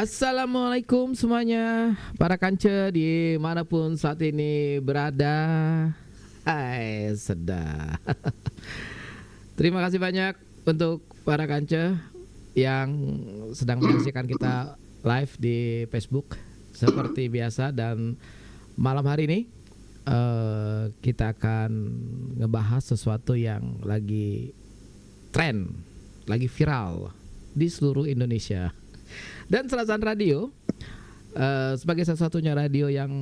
Assalamualaikum semuanya, para kanca dimanapun saat ini berada. Hai, sedap. Terima kasih banyak untuk para kanca yang sedang menyaksikan kita live di Facebook seperti biasa. Dan malam hari ini kita akan ngebahas sesuatu yang lagi tren, lagi viral di seluruh Indonesia. Dan Serasan Radio sebagai satu-satunya radio yang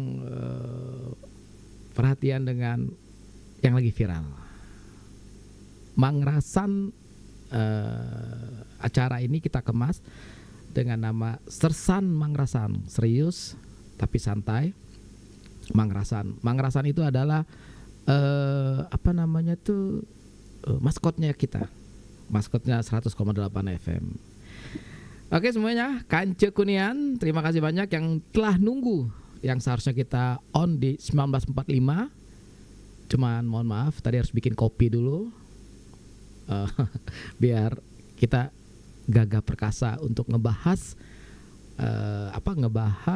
perhatian dengan yang lagi viral. Mangrasan, acara ini kita kemas dengan nama Sersan Mangrasan, serius tapi santai. Mangrasan itu adalah maskotnya kita. Maskotnya 100,8 FM. Oke semuanya, Kanca Kunian, terima kasih banyak yang telah nunggu. Yang seharusnya kita on di 1945. Cuman mohon maaf, tadi harus bikin kopi dulu. Biar kita gagah perkasa untuk ngebahas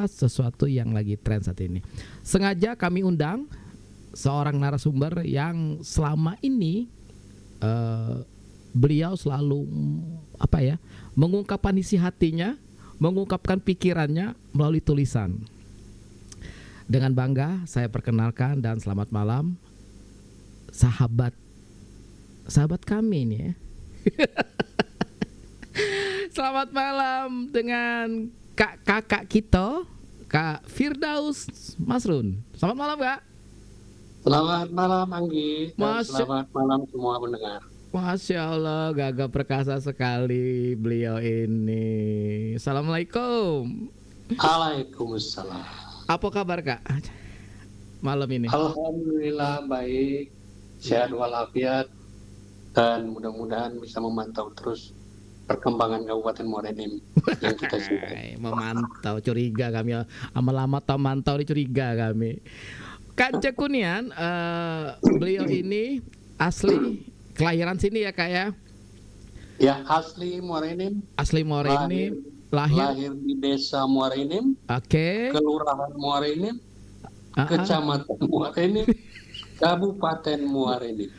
sesuatu yang lagi tren saat ini. Sengaja kami undang seorang narasumber yang selama ini beliau selalu mengungkapkan isi hatinya, mengungkapkan pikirannya melalui tulisan. Dengan bangga saya perkenalkan dan selamat malam sahabat kami ini ya. Selamat malam dengan kakak kita, Kak Firdaus Masrun. Selamat malam, Kak. Selamat malam Anggi, dan selamat malam semua pendengar. Masya Allah, gagah perkasa sekali beliau ini. Assalamualaikum. Waalaikumsalam. Apa kabar Kak malam ini? Alhamdulillah baik, sehat walafiat, dan mudah-mudahan bisa memantau terus perkembangan Kabupaten Muara Enim yang kita sukai. Memantau, curiga kami. Lama-lama tak mantau curiga kami. Kanca Kunian, beliau ini asli kelahiran sini ya Kak ya? Ya, asli Muara Enim. Asli Muara Enim. Lahir di desa Muara Enim. Oke. Kelurahan Muara Enim. Kecamatan Muara Enim. Kabupaten Muara Enim.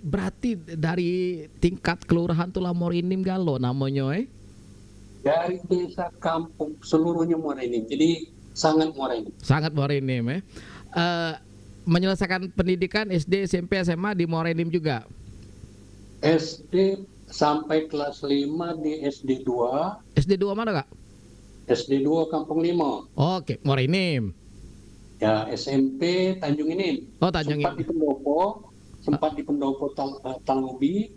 Berarti dari tingkat kelurahan tuh Muara Enim galo namanya Dari desa kampung seluruhnya Muara Enim. Jadi sangat Muara Enim. Sangat Muara Enim ya. Menyelesaikan pendidikan SD, SMP, SMA di Muara Enim juga. SD sampai kelas 5 di SD 2. SD 2 mana Kak? SD 2 Kampung 5. Oke, Muara Enim. Ya, SMP Tanjung Enim. Oh, Tanjung Enim. Sempat di Pendopo Talngubi.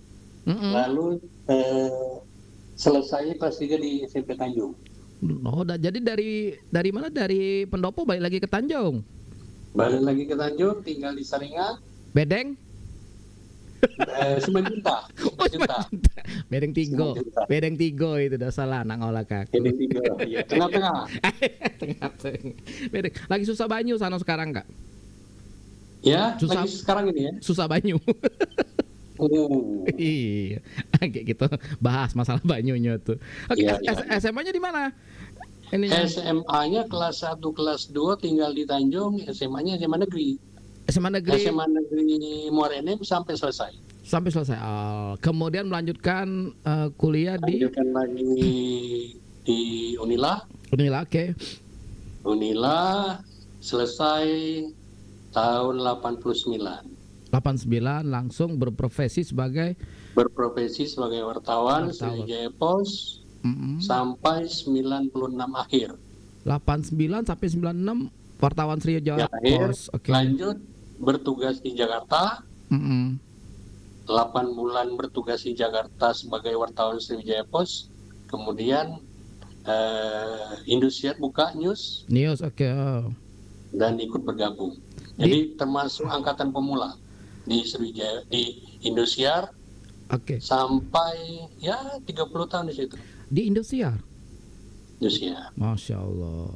Lalu selesai kelas 3 di SMP Tanjung. Oh, jadi dari mana? Dari Pendopo balik lagi ke Tanjung. Balik lagi ke Tanjung, tinggal di Saringan. Bedeng? Simanjunta. Bedeng Tigo itu udah salah nak ngolah Kak. Bedeng Tigo, iya. Tengah-tengah. Tengah. Bedeng. Lagi susah banyu sana sekarang Kak? Ya, lagi sekarang ini ya. Susah banyu. Iya. Kayak gitu bahas masalah banyunya tuh. Oke, ya. SMA-nya di mana? SMA-nya kelas 1, kelas 2 tinggal di Tanjung, SMA-nya SMA Negeri. SMA Negeri Muara Enim sampai selesai. Kemudian melanjutkan kuliah lanjutkan lagi di Unila. Oke. Unila selesai tahun 89 langsung berprofesi sebagai wartawan Sriwijaya Pos. Sampai 96 akhir. 89 sampai 96 wartawan Sriwijaya Pos. Okay. Lanjut bertugas di Jakarta. 8 bulan bertugas di Jakarta sebagai wartawan Sriwijaya Pos. Kemudian Indosiar buka news. Oke. Dan ikut bergabung. Jadi termasuk angkatan pemula di Sriwijaya, di Indosiar. Oke. Sampai ya 30 tahun di situ. Di Indosiar. Masya Allah.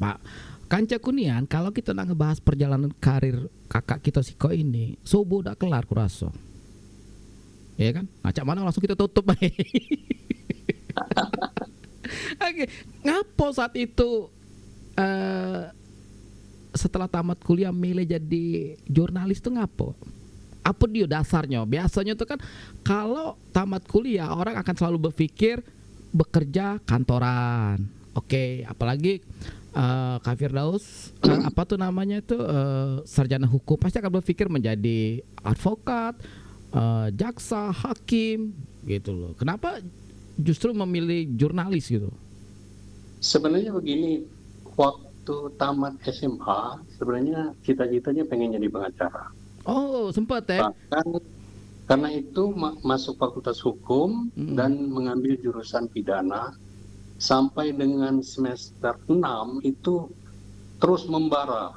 Pak Kanca Kunian, kalau kita nak ngebahas perjalanan karir kakak kita Siko ini, subuh udah kelar kurasa. Ya kan? Nah, cak mana langsung kita tutup. Oke, ngapo saat itu eh setelah tamat kuliah milih jadi jurnalis tuh ngapo? Apa dia dasarnya? Biasanya tuh kan kalau tamat kuliah orang akan selalu berpikir bekerja kantoran. Oke, apalagi Kak Firdaus apa tuh namanya itu sarjana hukum pasti akan berpikir menjadi advokat, jaksa, hakim gitu loh. Kenapa justru memilih jurnalis gitu? Sebenarnya begini, waktu tamat SMA, sebenarnya cita-citanya pengen jadi pengacara. Oh, sempat ya? Bahkan karena itu masuk Fakultas Hukum dan mengambil jurusan pidana sampai dengan semester 6 itu terus membara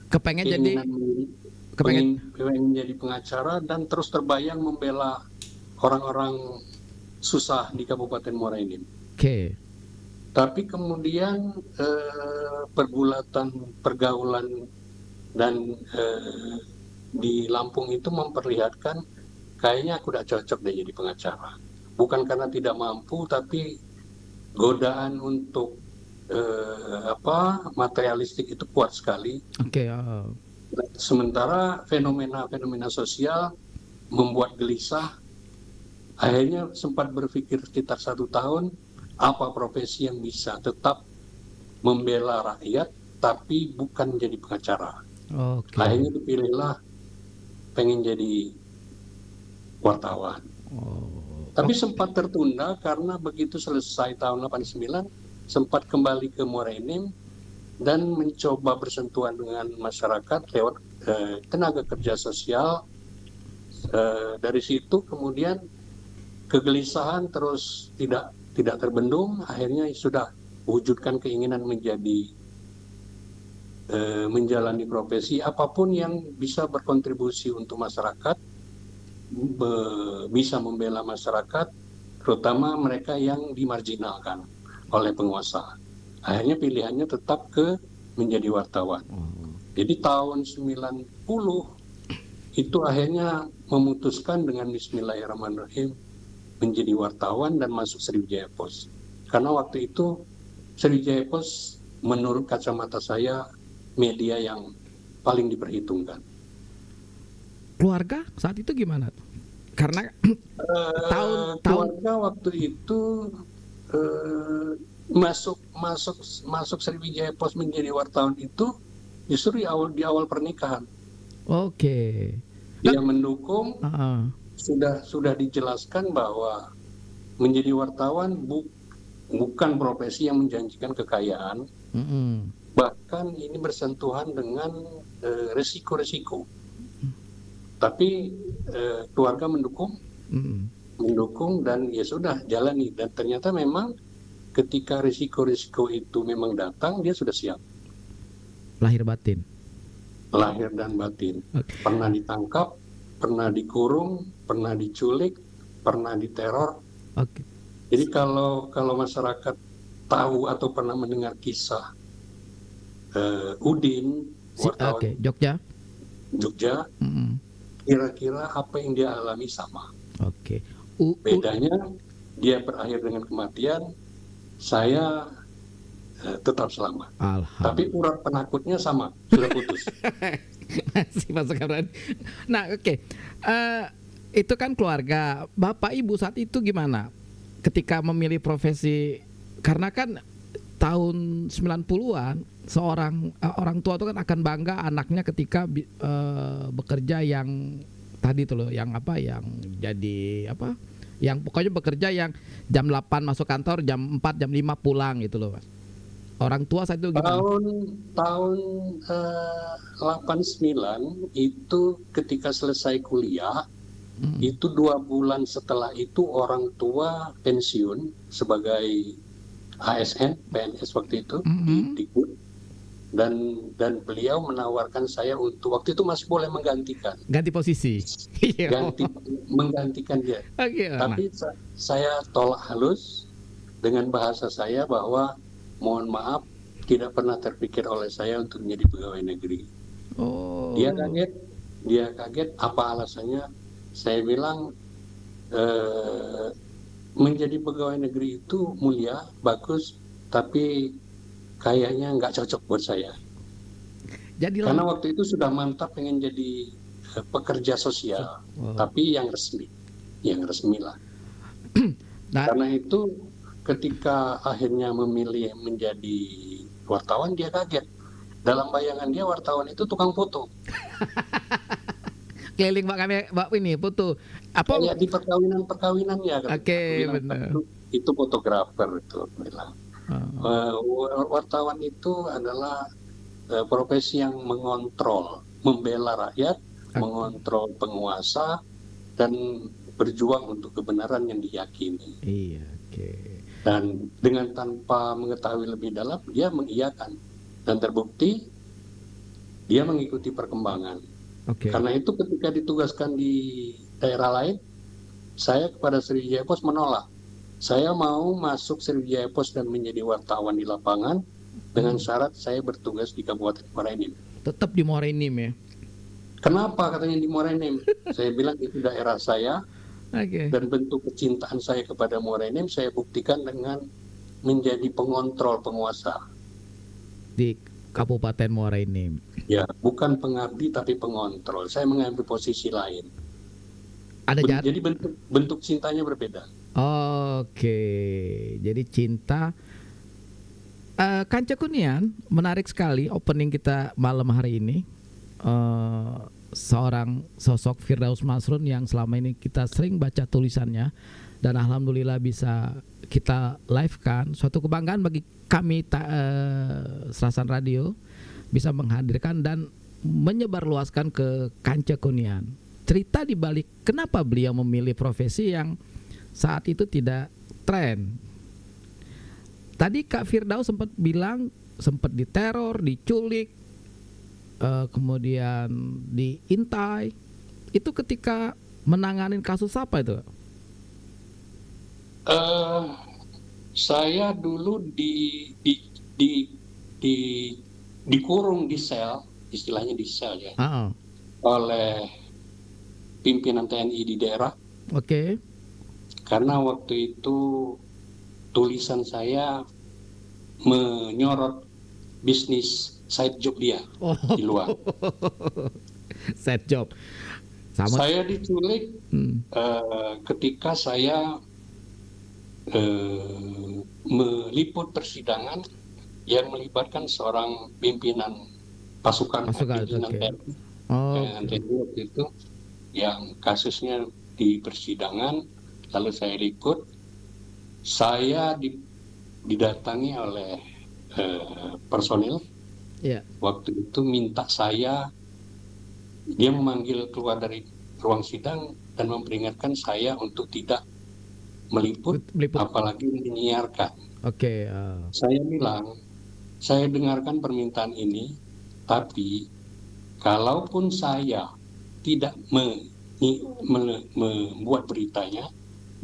Kepengen jadi keinginan kepengen pengen jadi pengacara dan terus terbayang membela orang-orang susah di Kabupaten Muara Enim. Oke. Tapi kemudian pergaulan dan di Lampung itu memperlihatkan kayaknya aku udah cocok deh jadi pengacara. Bukan karena tidak mampu, tapi godaan untuk materialistik itu kuat sekali. Oke. Sementara fenomena-fenomena sosial membuat gelisah. Akhirnya sempat berpikir sekitar 1 tahun, apa profesi yang bisa tetap membela rakyat, tapi bukan jadi pengacara. Oke. Akhirnya dipilihlah pengen jadi wartawan. Tapi sempat tertunda karena begitu selesai tahun 89, sempat kembali ke Muara Enim dan mencoba bersentuhan dengan masyarakat lewat tenaga kerja sosial. Dari situ kemudian kegelisahan terus tidak terbendung, akhirnya sudah wujudkan keinginan menjalani profesi apapun yang bisa berkontribusi untuk masyarakat, bisa membela masyarakat, terutama mereka yang dimarginalkan oleh penguasa. Akhirnya pilihannya tetap menjadi wartawan. Jadi tahun 90 itu akhirnya memutuskan dengan Bismillahirrahmanirrahim menjadi wartawan dan masuk Sriwijaya Post. Karena waktu itu Sriwijaya Post menurut kacamata saya media yang paling diperhitungkan. Keluarga saat itu gimana? Karena tahun keluarga waktu itu masuk Sriwijaya Post menjadi wartawan itu justru di awal pernikahan. Oke. Dia mendukung. Sudah dijelaskan bahwa menjadi wartawan bukan profesi yang menjanjikan kekayaan. Bahkan ini bersentuhan dengan resiko-resiko. Tapi keluarga mendukung dan ya sudah jalani. Dan ternyata memang ketika risiko-risiko itu memang datang, dia sudah siap. Lahir batin. Lahir dan batin. Okay. Pernah ditangkap, pernah dikurung, pernah diculik, pernah diteror. Okay. Jadi kalau masyarakat tahu atau pernah mendengar kisah Udin, wartawan Jogja, kira-kira apa yang dia alami sama. Oke. Bedanya dia berakhir dengan kematian, saya tetap selamat. Tapi urat penakutnya sama, sudah putus. Nah, oke. Itu kan keluarga. Bapak Ibu saat itu gimana? Ketika memilih profesi, karena kan tahun 90-an orang tua itu kan akan bangga anaknya ketika bekerja yang tadi tuh loh, yang jadi yang pokoknya bekerja yang jam 8 masuk kantor, jam 4, jam 5 pulang gitu loh, Mas. Orang tua saya itu gimana? Tahun 89 itu ketika selesai kuliah, itu 2 bulan setelah itu orang tua pensiun sebagai ASN, PNS waktu itu di Dikbud, dan beliau menawarkan saya untuk waktu itu masih boleh ganti posisi, menggantikan dia. Tapi saya tolak halus dengan bahasa saya bahwa mohon maaf, tidak pernah terpikir oleh saya untuk menjadi pegawai negeri. Dia kaget, apa alasannya? Saya bilang menjadi pegawai negeri itu mulia, bagus, tapi kayaknya nggak cocok buat saya. Jadilah. Karena waktu itu sudah mantap pengen jadi pekerja sosial, tapi yang resmi lah. Nah, Karena itu ketika akhirnya memilih menjadi wartawan, dia kaget. Dalam bayangan dia wartawan itu tukang foto. keliling Mbak ini foto. Apa? Kayak di perkawinan ya. Oke, benar. Itu fotografer itu bilang. Wartawan itu adalah profesi yang mengontrol, membela rakyat, mengontrol penguasa, dan berjuang untuk kebenaran yang diyakini. Iya, oke. Dan dengan tanpa mengetahui lebih dalam, dia mengiyakan. Dan terbukti, dia mengikuti perkembangan. Oke. Karena itu ketika ditugaskan di daerah lain, saya kepada Sriwijaya Pos menolak. Saya mau masuk Sriwijaya Pos dan menjadi wartawan di lapangan dengan syarat saya bertugas di Kabupaten Muara Enim. Tetap di Muara Enim ya? Kenapa katanya di Muara Enim? Saya bilang itu daerah saya. Okay. Dan bentuk kecintaan saya kepada Muara Enim saya buktikan dengan menjadi pengontrol penguasa di Kabupaten Muara Enim. Ya, bukan pengabdi tapi pengontrol. Saya mengambil posisi lain. Jadi bentuk cintanya berbeda. Oke, jadi cinta. Kanca Kunian, menarik sekali opening kita malam hari ini. Seorang sosok Firdaus Masrun yang selama ini kita sering baca tulisannya dan alhamdulillah bisa kita live kan. Suatu kebanggaan bagi kami Serasan Radio bisa menghadirkan dan menyebarluaskan ke Kanca Kunian cerita di balik kenapa beliau memilih profesi yang saat itu tidak tren. Tadi Kak Firdaus sempat bilang sempat diteror, diculik, kemudian diintai. Itu ketika menanganin kasus apa itu? Saya dulu dikurung di sel, istilahnya di sel ya, oleh pimpinan TNI di daerah. Oke. Karena waktu itu tulisan saya menyorot bisnis side job dia di luar. Side job. Saya diculik ketika saya meliput persidangan yang melibatkan seorang pimpinan pasukan pimpinan TNI waktu itu yang kasusnya di persidangan, lalu saya liput. Saya didatangi oleh personil. Waktu itu minta saya, dia memanggil keluar dari ruang sidang dan memperingatkan saya untuk tidak meliput. Apalagi menyiarkan. Saya bilang, saya dengarkan permintaan ini, tapi kalaupun saya tidak membuat beritanya,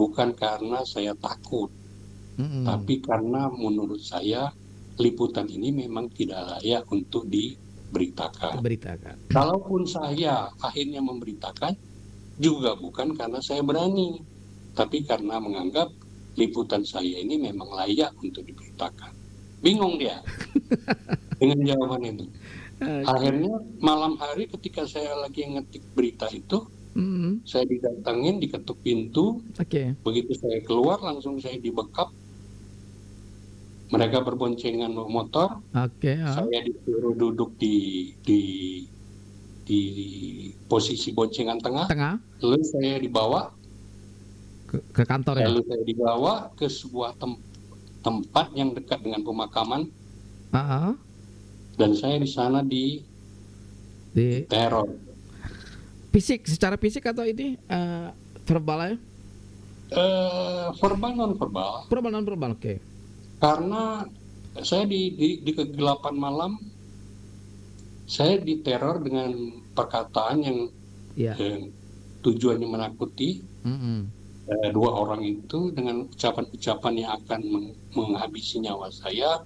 bukan karena saya takut, tapi karena menurut saya liputan ini memang tidak layak untuk diberitakan. Kalaupun saya akhirnya memberitakan, juga bukan karena saya berani, tapi karena menganggap liputan saya ini memang layak untuk diberitakan. Bingung dia dengan jawaban itu. Akhirnya malam hari ketika saya lagi ngetik berita itu, saya didatangin, diketuk pintu. Begitu saya keluar langsung saya dibekap. Mereka berboncengan motor. Saya disuruh duduk di posisi boncengan tengah. Lalu saya dibawa ke kantor ya. Lalu saya dibawa ke sebuah tempat yang dekat dengan pemakaman. Dan saya di sana di teror. Secara fisik atau ini verbal ya? Verbal non verbal. Oke. Karena saya di kegelapan malam, saya diteror dengan perkataan yang tujuannya menakuti. Dua orang itu dengan ucapan-ucapan yang akan menghabisi nyawa saya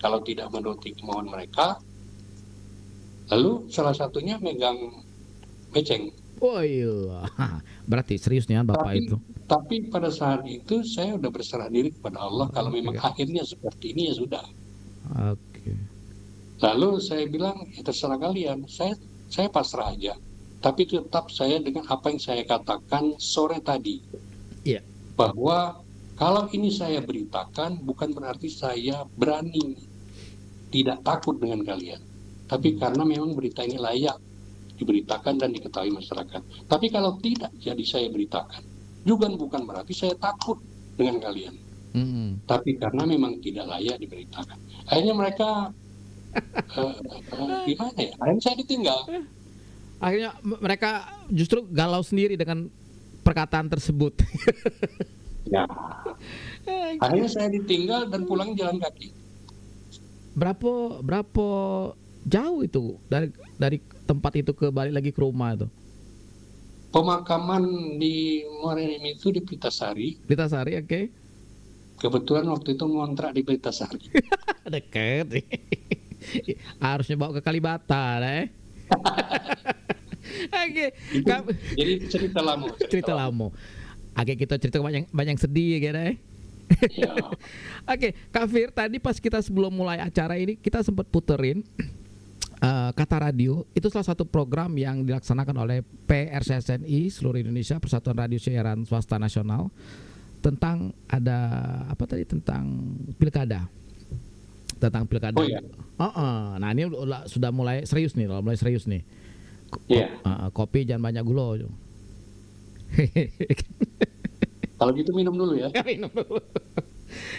kalau tidak menuruti kemauan mereka. Lalu salah satunya megang meceng. Oh iya, berarti serius nih Bapak itu. Tapi pada saat itu saya udah berserah diri kepada Allah, kalau memang Oke. akhirnya seperti ini ya sudah. Oke. Lalu saya bilang, ya terserah kalian, saya pasrah aja. Tapi tetap saya dengan apa yang saya katakan sore tadi, Iya. bahwa kalau ini saya beritakan bukan berarti saya berani, tidak takut dengan kalian. Tapi karena memang berita ini layak diberitakan dan diketahui masyarakat. Tapi kalau tidak jadi saya beritakan, juga bukan berarti saya takut dengan kalian. Tapi karena memang tidak layak diberitakan. Akhirnya mereka gimana ya? Akhirnya saya ditinggal. Akhirnya mereka justru galau sendiri dengan perkataan tersebut. Ya, akhirnya saya ditinggal dan pulang jalan kaki. Berapa jauh itu dari tempat itu ke balik lagi ke rumah itu? Pemakaman di Muara Enim itu di Pitasari. Pitasari, oke. Kebetulan waktu itu ngontrak di Pitasari. Deket. Harusnya bawa ke Kalibata, Oke. Jadi cerita lama. Cerita lama. Oke, kita cerita banyak sedih ya, Ya. Oke, Kak Fir, tadi pas kita sebelum mulai acara ini kita sempat puterin Kata Radio. Itu salah satu program yang dilaksanakan oleh PRSSNI seluruh Indonesia, Persatuan Radio Siaran Swasta Nasional, tentang ada apa tadi, tentang pilkada. Oh ya. Nah ini sudah mulai serius nih, Iya. Kopi jangan banyak gula. Kalau gitu minum dulu ya. Minum dulu.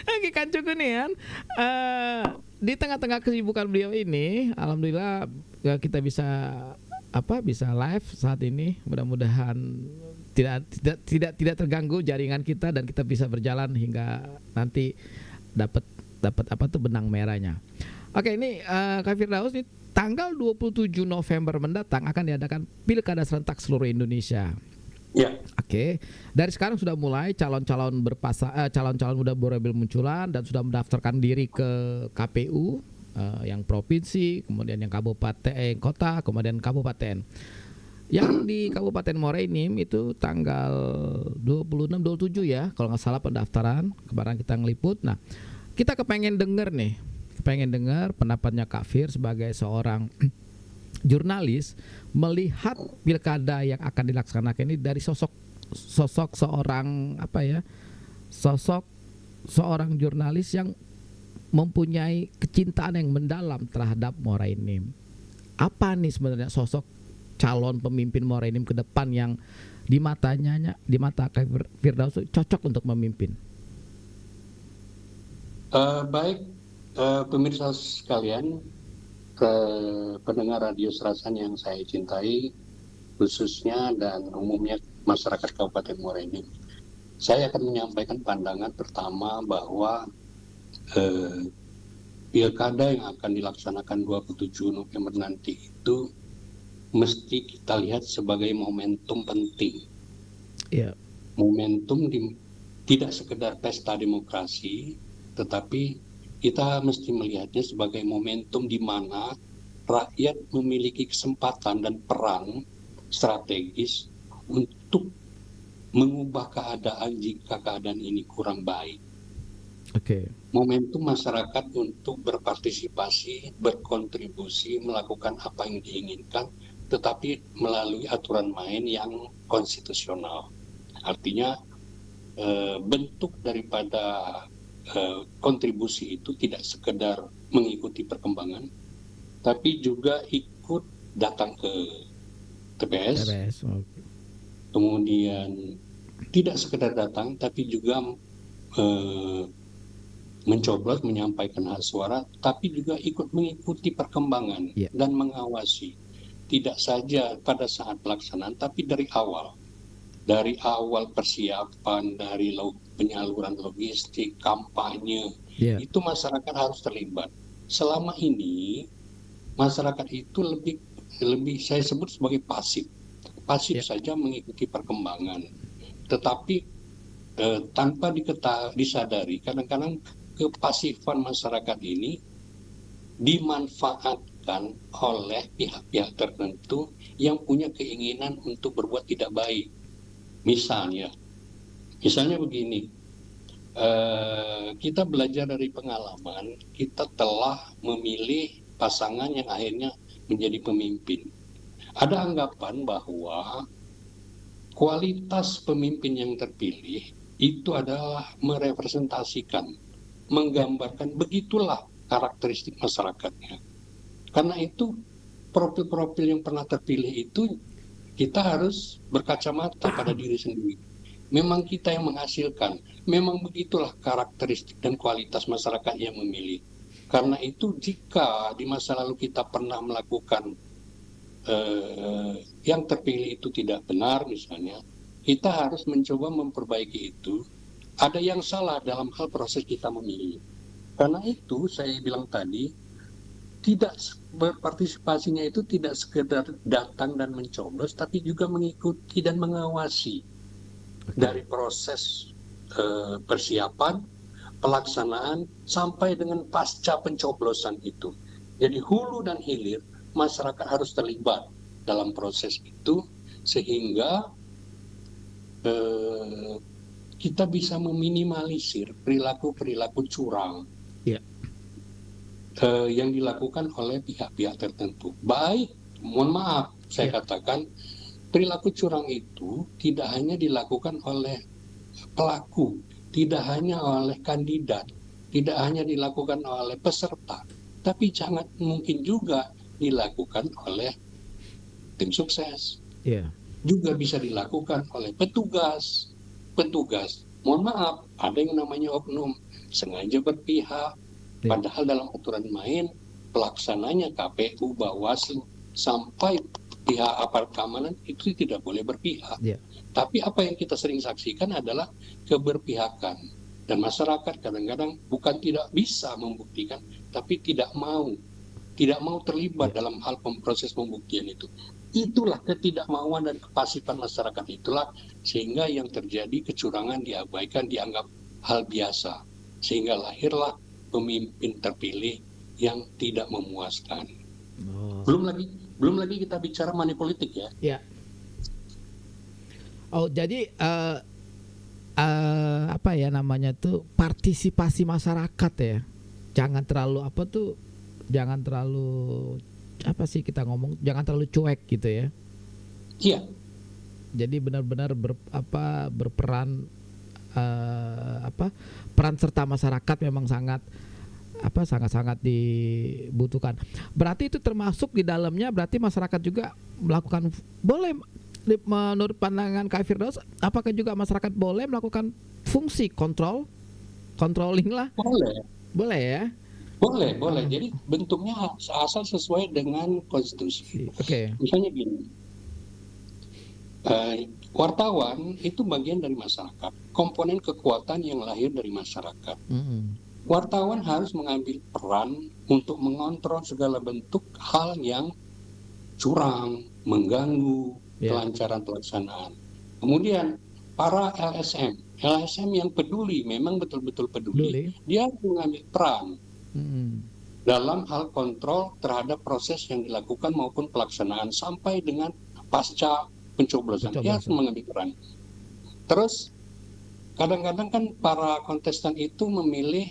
Oke, Kanco Kunian, di tengah-tengah kesibukan beliau ini, alhamdulillah kita bisa live saat ini. Mudah-mudahan tidak terganggu jaringan kita dan kita bisa berjalan hingga nanti dapat benang merahnya. Oke, ini Kak Firdaus, ini tanggal 27 November mendatang akan diadakan Pilkada serentak seluruh Indonesia. Ya. Oke, dari sekarang sudah mulai calon-calon udah mulai bermunculan dan sudah mendaftarkan diri ke KPU, yang provinsi, kemudian yang kabupaten, kota, kemudian kabupaten. Yang di Kabupaten Muara Enim itu tanggal 26-27 ya, kalau nggak salah pendaftaran. Kemarin kita ngeliput. Nah, kita kepengen dengar pendapatnya Kak Fir sebagai seorang jurnalis melihat pilkada yang akan dilaksanakan ini dari sosok seorang jurnalis yang mempunyai kecintaan yang mendalam terhadap Muara Enim. Apa nih sebenarnya sosok calon pemimpin Muara Enim ke depan yang di mata Kak Firdaus cocok untuk memimpin? Baik, pemirsa sekalian, pendengar radio Serasan yang saya cintai, khususnya dan umumnya masyarakat Kabupaten Muara Enim, saya akan menyampaikan pandangan pertama bahwa pilkada yang akan dilaksanakan 27 November nanti itu mesti kita lihat sebagai momentum penting. Yeah. Momentum tidak sekedar pesta demokrasi, tetapi kita mesti melihatnya sebagai momentum di mana rakyat memiliki kesempatan dan peran strategis untuk mengubah keadaan jika keadaan ini kurang baik. Oke. Momentum masyarakat untuk berpartisipasi, berkontribusi, melakukan apa yang diinginkan, tetapi melalui aturan main yang konstitusional. Artinya bentuk daripada kontribusi itu tidak sekedar mengikuti perkembangan, tapi juga ikut datang ke TPS. Kemudian tidak sekedar datang, tapi juga mencoblos, menyampaikan hak suara, tapi juga ikut mengikuti perkembangan dan mengawasi. Tidak saja pada saat pelaksanaan, tapi dari awal persiapan, dari penyaluran logistik, kampanye, itu masyarakat harus terlibat. Selama ini masyarakat itu lebih saya sebut sebagai pasif saja mengikuti perkembangan, tetapi tanpa disadari kadang-kadang kepasifan masyarakat ini dimanfaatkan oleh pihak-pihak tertentu yang punya keinginan untuk berbuat tidak baik. Misalnya Misalnya begini, kita belajar dari pengalaman, kita telah memilih pasangan yang akhirnya menjadi pemimpin. Ada anggapan bahwa kualitas pemimpin yang terpilih itu adalah merepresentasikan, menggambarkan begitulah karakteristik masyarakatnya. Karena itu profil-profil yang pernah terpilih itu kita harus berkacamata pada diri sendiri. Memang kita yang menghasilkan, memang begitulah karakteristik dan kualitas masyarakat yang memilih. Karena itu jika di masa lalu kita pernah melakukan yang terpilih itu tidak benar misalnya, kita harus mencoba memperbaiki itu. Ada yang salah dalam hal proses kita memilih. Karena itu saya bilang tadi, tidak berpartisipasinya itu tidak sekedar datang dan mencoblos, tapi juga mengikuti dan mengawasi dari proses persiapan, pelaksanaan, sampai dengan pasca pencoblosan itu. Jadi hulu dan hilir, masyarakat harus terlibat dalam proses itu, sehingga kita bisa meminimalisir perilaku-perilaku curang yang dilakukan oleh pihak-pihak tertentu. Baik, mohon maaf, saya katakan, perilaku curang itu tidak hanya dilakukan oleh pelaku, tidak hanya oleh kandidat, tidak hanya dilakukan oleh peserta, tapi sangat mungkin juga dilakukan oleh tim sukses. Juga bisa dilakukan oleh petugas. Mohon maaf, ada yang namanya oknum, sengaja berpihak, padahal dalam aturan main, pelaksananya KPU, Bawaslu, sampai pihak aparat keamanan itu tidak boleh berpihak. Tapi apa yang kita sering saksikan adalah keberpihakan. Dan masyarakat kadang-kadang bukan tidak bisa membuktikan, tapi tidak mau terlibat dalam hal proses pembuktian itu. Itulah ketidakmauan dan kepasifan masyarakat itulah sehingga yang terjadi kecurangan diabaikan, dianggap hal biasa. Sehingga lahirlah pemimpin terpilih yang tidak memuaskan. Belum lagi kita bicara money politik ya. Oh, jadi apa ya namanya tuh, partisipasi masyarakat ya. Jangan terlalu kita ngomong, jangan terlalu cuek gitu ya. Iya. Jadi benar-benar berperan peran serta masyarakat memang sangat dibutuhkan. Berarti itu termasuk di dalamnya, berarti masyarakat juga melakukan, boleh menurut pandangan Kak Firdaus, apakah juga masyarakat boleh melakukan fungsi controlling lah? Boleh ya? Boleh. Jadi bentuknya asal sesuai dengan konstitusi. Misalnya gini, wartawan itu bagian dari masyarakat, komponen kekuatan yang lahir dari masyarakat. Wartawan harus mengambil peran untuk mengontrol segala bentuk hal yang curang, mengganggu kelancaran pelaksanaan. Kemudian para LSM yang peduli, memang betul-betul peduli, dia harus mengambil peran dalam hal kontrol terhadap proses yang dilakukan maupun pelaksanaan sampai dengan pasca pencoblosan. Dia harus mengambil peran. Terus kadang-kadang kan para kontestan itu memilih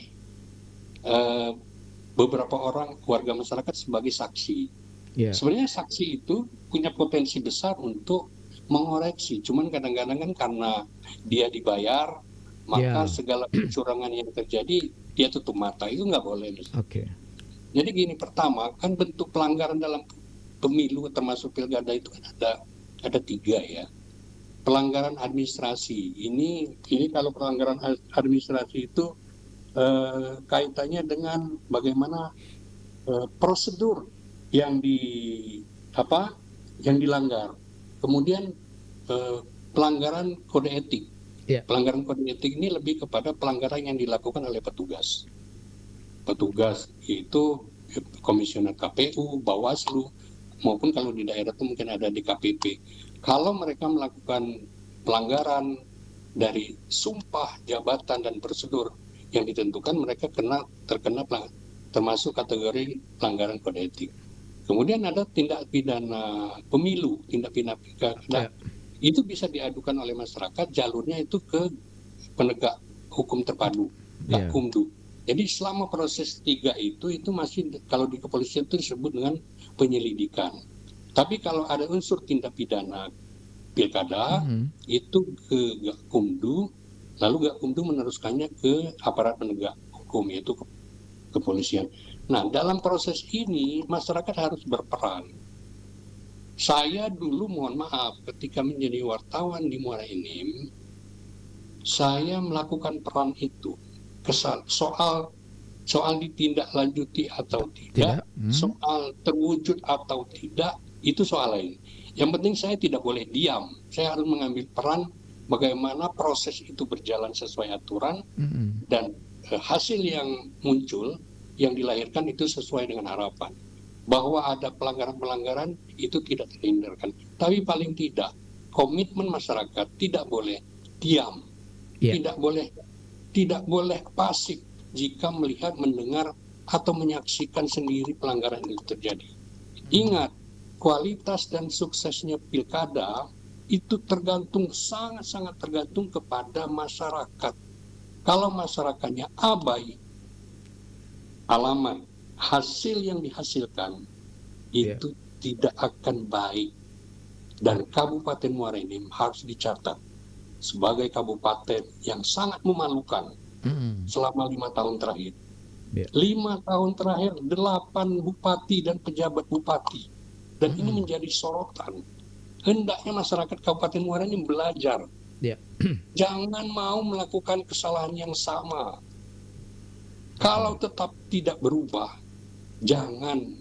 beberapa orang warga masyarakat sebagai saksi. Sebenarnya saksi itu punya potensi besar untuk mengoreksi, cuman kadang-kadang kan karena dia dibayar, maka segala kecurangan yang terjadi dia tutup mata. Itu nggak boleh. Jadi gini, pertama kan bentuk pelanggaran dalam pemilu termasuk pilkada itu kan ada 3 ya. Pelanggaran administrasi ini kalau pelanggaran administrasi itu kaitannya dengan bagaimana prosedur yang dilanggar. Kemudian pelanggaran kode etik. Pelanggaran kode etik ini lebih kepada pelanggaran yang dilakukan oleh petugas. Itu komisioner KPU, Bawaslu, maupun kalau di daerah itu mungkin ada DKPP. Kalau mereka melakukan pelanggaran dari sumpah jabatan dan prosedur yang ditentukan, mereka terkena termasuk kategori pelanggaran kode etik. Kemudian ada tindak pidana pemilu, tindak pidana pilkada. Itu bisa diadukan oleh masyarakat, jalurnya itu ke penegak hukum terpadu, Iya. Gakumdu. Jadi selama proses 3 itu masih kalau di kepolisian itu disebut dengan penyelidikan. Tapi kalau ada unsur tindak pidana pilkada itu ke Gakumdu, lalu Gakumdu meneruskannya ke aparat penegak hukum, yaitu kepolisian. Nah, dalam proses ini masyarakat harus berperan. Saya dulu mohon maaf ketika menjadi wartawan di Muara Enim, saya melakukan peran itu. Soal ditindaklanjuti atau tidak, soal terwujud atau tidak, itu soal lain. Yang penting saya tidak boleh diam. Saya harus mengambil peran bagaimana proses itu berjalan sesuai aturan dan hasil yang muncul, yang dilahirkan itu sesuai dengan harapan. Bahwa ada pelanggaran-pelanggaran itu tidak terhindarkan. Tapi paling tidak komitmen masyarakat tidak boleh diam, tidak boleh pasif jika melihat, mendengar atau menyaksikan sendiri pelanggaran itu terjadi. Ingat, kualitas dan suksesnya pilkada itu sangat-sangat tergantung kepada masyarakat. Kalau masyarakatnya abai, alamat, hasil yang dihasilkan itu tidak akan baik. Dan Kabupaten Muara Enim harus dicatat sebagai kabupaten yang sangat memalukan selama 5 tahun terakhir. 5 tahun terakhir 8 bupati dan pejabat bupati, dan ini menjadi sorotan. Hendaknya masyarakat Kabupaten Muara Enim belajar. Jangan mau melakukan kesalahan yang sama. Kalau tetap tidak berubah, jangan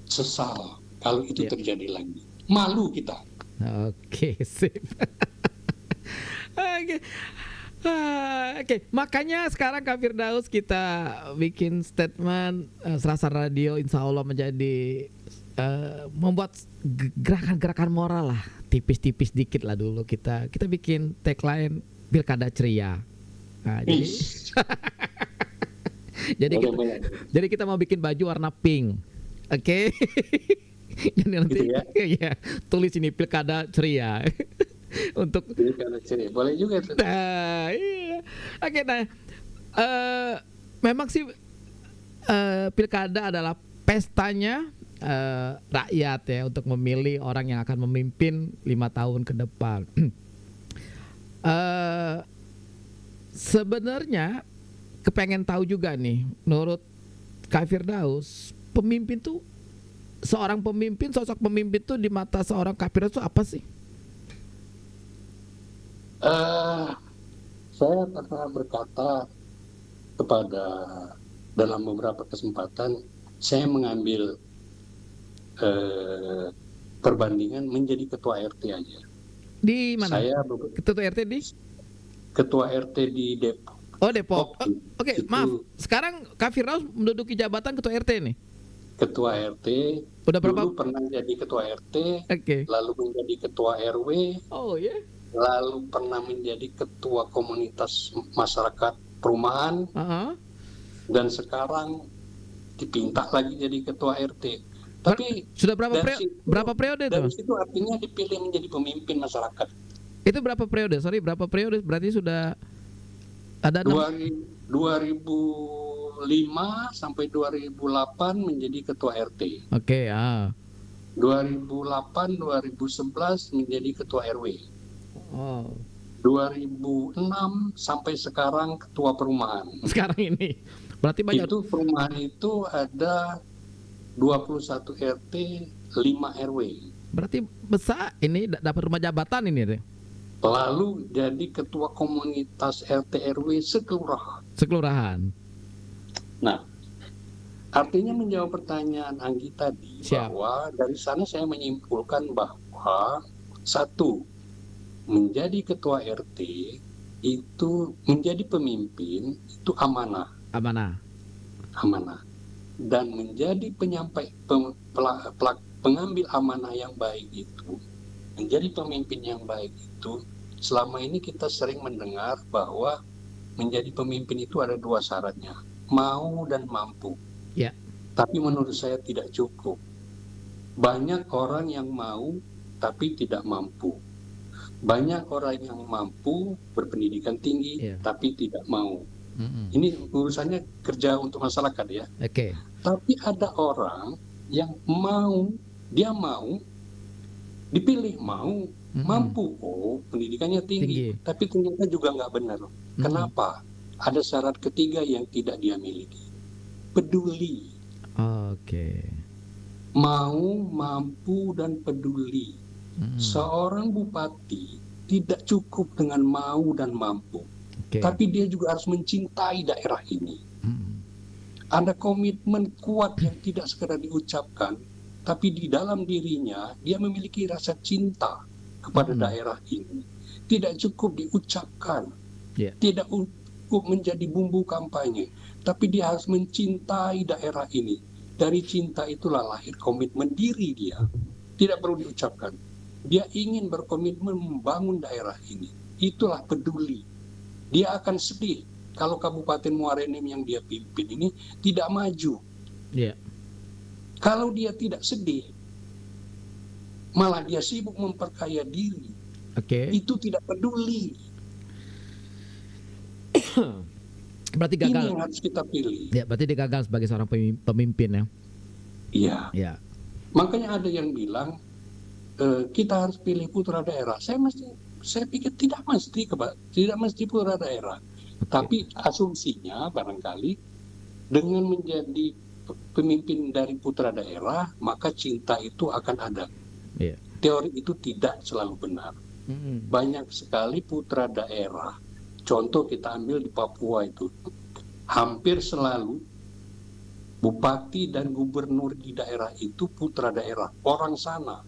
sesal kalau itu terjadi lagi. Malu kita. Oke, sip. Oke, makanya sekarang Kak Firdaus kita bikin statement Serasa Radio insya Allah menjadi membuat gerakan-gerakan moral lah, tipis-tipis dikit lah dulu kita bikin tagline Pilkada Ceria. Nah, jadi kita mau bikin baju warna pink, oke? Jadi nanti ya tulis ini Pilkada Ceria. Untuk boleh juga tuh. Nah, iya. Oke, nah memang sih pilkada adalah pestanya rakyat ya untuk memilih orang yang akan memimpin 5 tahun ke depan. Sebenarnya kepengen tahu juga nih, menurut Kak Firdaus, sosok pemimpin tuh di mata seorang Kak Firdaus itu apa sih? Saya pernah berkata dalam beberapa kesempatan, saya mengambil perbandingan menjadi ketua RT aja. Di mana? Saya ketua RT di? Ketua RT di Depok. Oh, Depok. Oke, maaf. Sekarang Kak Firdaus menduduki jabatan ketua RT nih. Ketua RT. Udah berapa? Dulu pernah jadi ketua RT. Lalu menjadi ketua RW. Oh ya. Lalu pernah menjadi ketua komunitas masyarakat perumahan, dan sekarang dipinta lagi jadi ketua RT. Tapi sudah berapa periode itu? Dari situ artinya dipilih menjadi pemimpin masyarakat. Itu berapa periode? Berapa periode? Berarti sudah ada 2005 sampai 2008 menjadi ketua RT. Oke, 2008 2011 menjadi ketua RW. 2006 sampai sekarang ketua perumahan. Sekarang ini berarti banyak. Itu perumahan itu ada 21 RT, 5 RW. Berarti besar ini dapat rumah jabatan ini deh. Lalu jadi ketua komunitas RT RW sekelurahan. Nah, artinya menjawab pertanyaan Anggi tadi, bahwa dari sana saya menyimpulkan bahwa satu, menjadi ketua RT itu, menjadi pemimpin itu amanah. Dan menjadi pengambil amanah yang baik itu, menjadi pemimpin yang baik itu, selama ini kita sering mendengar bahwa menjadi pemimpin itu ada 2 syaratnya, mau dan mampu. Tapi menurut saya tidak cukup. Banyak orang yang mau tapi tidak mampu. Banyak orang yang mampu berpendidikan tinggi Iya. tapi tidak mau. Mm-mm. Ini urusannya kerja untuk masyarakat ya. Oke. Tapi ada orang yang mau, dia mau dipilih, mau Mm-mm. mampu, pendidikannya tinggi, Tinggi. tapi ternyata juga nggak benar. Kenapa? Ada syarat ketiga yang tidak dia miliki. Peduli. Oke. Mau, mampu, dan peduli. Seorang bupati tidak cukup dengan mau dan mampu, Oke. tapi dia juga harus mencintai daerah ini. Mm-mm. Ada komitmen kuat yang tidak sekedar diucapkan, tapi di dalam dirinya dia memiliki rasa cinta kepada daerah ini. Tidak cukup diucapkan, Yeah. tidak cukup menjadi bumbu kampanye, tapi dia harus mencintai daerah ini. Dari cinta itulah lahir komitmen diri dia. Tidak perlu diucapkan. Dia ingin berkomitmen membangun daerah ini. Itulah peduli. Dia akan sedih kalau Kabupaten Muara Enim yang dia pimpin ini tidak maju. Yeah. Kalau dia tidak sedih, malah dia sibuk memperkaya diri. Oke. Itu tidak peduli. Berarti Ini gagal. yang harus kita pilih. Ya, berarti dia gagal sebagai seorang pemimpin ya. Iya. Ya. Makanya ada yang bilang kita harus pilih putra daerah. Saya pikir tidak mesti putra daerah. Tapi asumsinya barangkali dengan menjadi pemimpin dari putra daerah, maka cinta itu akan ada. Yeah. Teori itu tidak selalu benar. Banyak sekali putra daerah. Contoh kita ambil di Papua itu, hampir selalu bupati dan gubernur di daerah itu putra daerah, orang sana.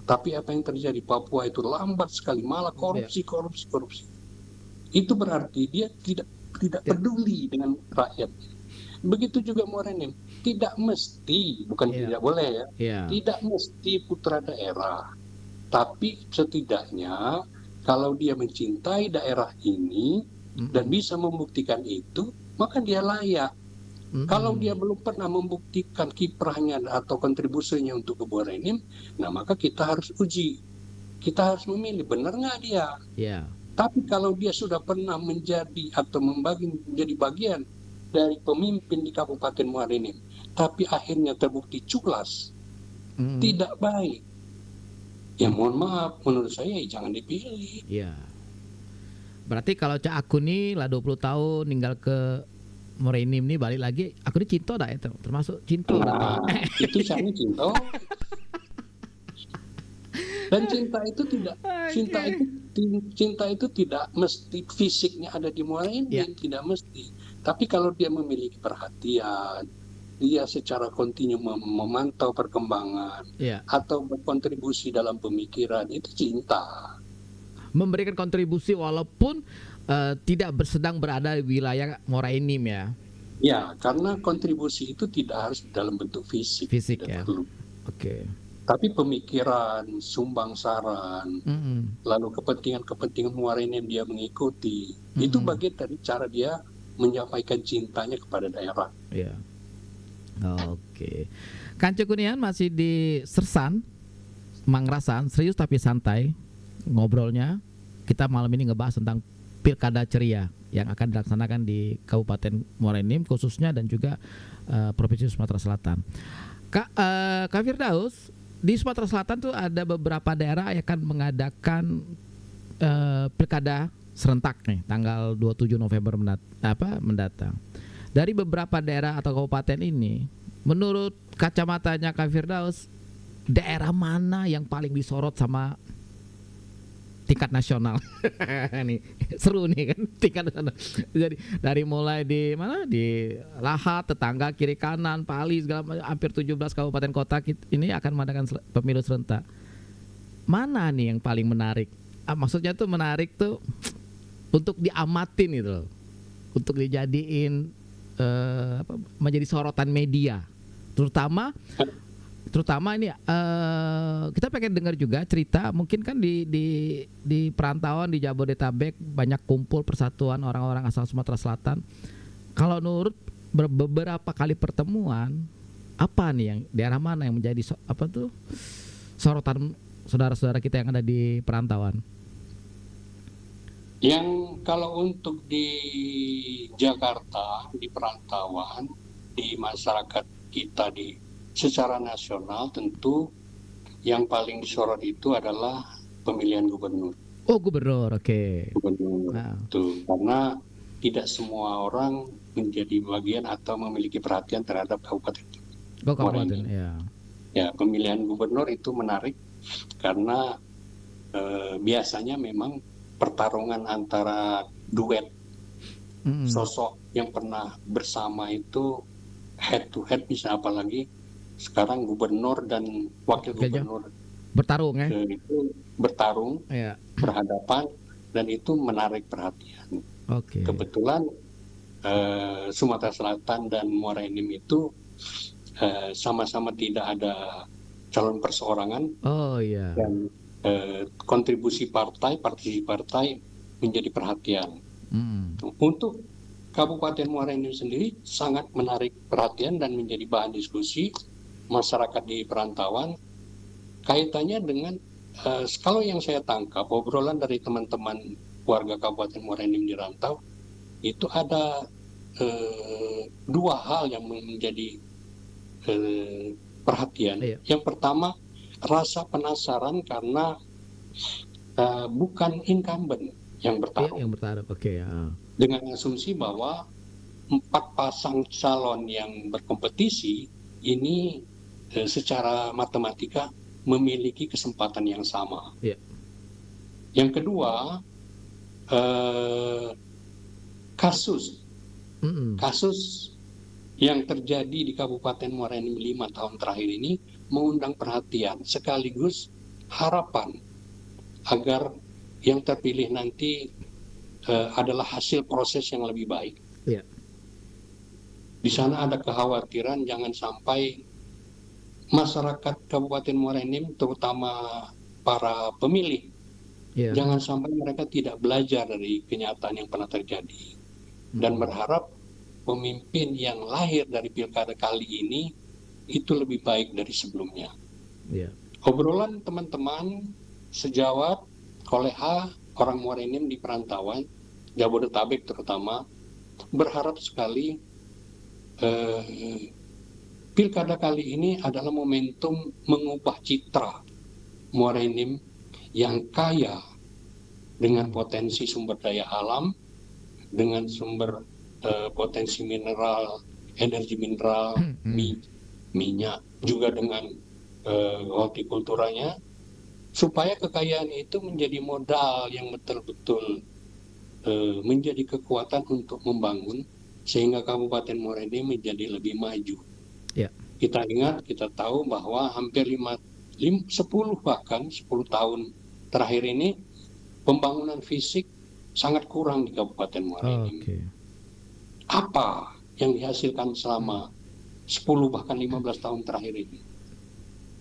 Tapi apa yang terjadi? Papua itu lambat sekali, malah korupsi. Itu berarti dia tidak peduli dengan rakyat. Begitu juga Muara Enim. Tidak mesti, bukan tidak boleh ya. Yeah. Tidak mesti putra daerah. Tapi setidaknya kalau dia mencintai daerah ini dan bisa membuktikan itu, maka dia layak. Kalau dia belum pernah membuktikan kiprahnya atau kontribusinya untuk ke Muara Enim, nah maka kita harus uji. Kita harus memilih, benar nggak dia? Yeah. Tapi kalau dia sudah pernah menjadi atau menjadi bagian dari pemimpin di Kabupaten Muara Enim, tapi akhirnya terbukti culas, tidak baik, ya mohon maaf, menurut saya jangan dipilih. Iya. Berarti kalau Cak aku nih lah 20 tahun tinggal ke Muara Enim nih, balik lagi aku ini cinta dah itu, termasuk cinta. Nah, itu saya cinta. Dan cinta itu tidak mesti fisiknya ada di Muara Enim, tidak mesti. Tapi kalau dia memiliki perhatian, dia secara kontinu memantau perkembangan, atau berkontribusi dalam pemikiran, itu cinta. Memberikan kontribusi walaupun tidak sedang berada di wilayah Muara Enim ya. Ya, karena kontribusi itu tidak harus dalam bentuk fisik. Ya. Oke. Tapi pemikiran, sumbang saran, lalu kepentingan Muara Enim dia mengikuti, itu bagian dari cara dia menyampaikan cintanya kepada daerah. Iya. Oke. Kanca Kunian masih di Sersan, Mangrasan, serius tapi santai ngobrolnya. Kita malam ini ngebahas tentang Pilkada Ceria yang akan dilaksanakan di Kabupaten Muara Enim khususnya dan juga Provinsi Sumatera Selatan. Kak Firdaus, di Sumatera Selatan tuh ada beberapa daerah yang akan mengadakan pilkada serentak nih tanggal 27 November mendatang. Dari beberapa daerah atau kabupaten ini, menurut kacamatanya Kak Firdaus, daerah mana yang paling disorot sama tingkat nasional? Nih seru nih kan tingkat nasional. Jadi dari mulai di mana, di Lahat, tetangga kiri kanan, Pali, segala macam, hampir 17 kabupaten kota ini akan mengadakan pemilu serentak. Mana nih yang paling menarik? Maksudnya tuh menarik tuh untuk diamatin gitu loh, untuk dijadiin menjadi sorotan media, terutama ini kita pengen dengar juga cerita, mungkin kan di perantauan di Jabodetabek banyak kumpul persatuan orang-orang asal Sumatera Selatan. Kalau menurut beberapa kali pertemuan, apa nih yang daerah mana yang menjadi sorotan saudara-saudara kita yang ada di perantauan? Yang kalau untuk di Jakarta, di perantauan, di masyarakat kita secara nasional tentu yang paling disorot itu adalah pemilihan gubernur. Oh, gubernur, oke. Gubernur Nah, itu karena tidak semua orang menjadi bagian atau memiliki perhatian terhadap Kabupaten oh Muara kabupaten, Enim. ya. Ya, pemilihan gubernur itu menarik karena biasanya memang pertarungan antara duet Mm-mm. sosok yang pernah bersama itu head to head, bisa apalagi sekarang gubernur dan wakil Kayaknya gubernur bertarung ya. itu bertarung Ya, berhadapan dan itu menarik perhatian. oke. Kebetulan Sumatera Selatan dan Muara Enim itu sama-sama tidak ada calon perseorangan Oh iya. dan kontribusi partisipasi partai menjadi perhatian. Mm. Untuk Kabupaten Muara Enim sendiri sangat menarik perhatian dan menjadi bahan diskusi masyarakat di perantauan. Kaitannya dengan kalau yang saya tangkap obrolan dari teman-teman warga Kabupaten Muara Enim di rantau itu ada dua hal yang menjadi perhatian. Iya. Yang pertama, rasa penasaran karena bukan incumbent yang Iya, bertarung. yang bertarung. Oke, ya. Dengan asumsi bahwa 4 pasang calon yang berkompetisi ini secara matematika memiliki kesempatan yang sama. Iya. Yang kedua, kasus Mm-mm. yang terjadi di Kabupaten Muara Enim 5 tahun terakhir ini mengundang perhatian sekaligus harapan agar yang terpilih nanti adalah hasil proses yang lebih baik. Iya. Di sana ada kekhawatiran jangan sampai masyarakat Kabupaten Muara Enim, terutama para pemilih, Iya. jangan sampai mereka tidak belajar dari kenyataan yang pernah terjadi. Dan berharap pemimpin yang lahir dari pilkada kali ini itu lebih baik dari sebelumnya. Iya. Obrolan teman-teman sejawat, koleha, orang Muara Enim di perantauan, Jabodetabek terutama, berharap sekali pilkada kali ini adalah momentum mengubah citra Muara Enim yang kaya dengan potensi sumber daya alam, dengan sumber potensi mineral, energi mineral, minyak, juga dengan hortikulturanya, supaya kekayaan itu menjadi modal yang betul-betul menjadi kekuatan untuk membangun sehingga Kabupaten Muara Enim menjadi lebih maju. Ya. Kita ingat, kita tahu bahwa hampir 10 tahun terakhir ini pembangunan fisik sangat kurang di Kabupaten Muara Enim. Oke. Apa yang dihasilkan selama 10 bahkan 15 tahun terakhir ini?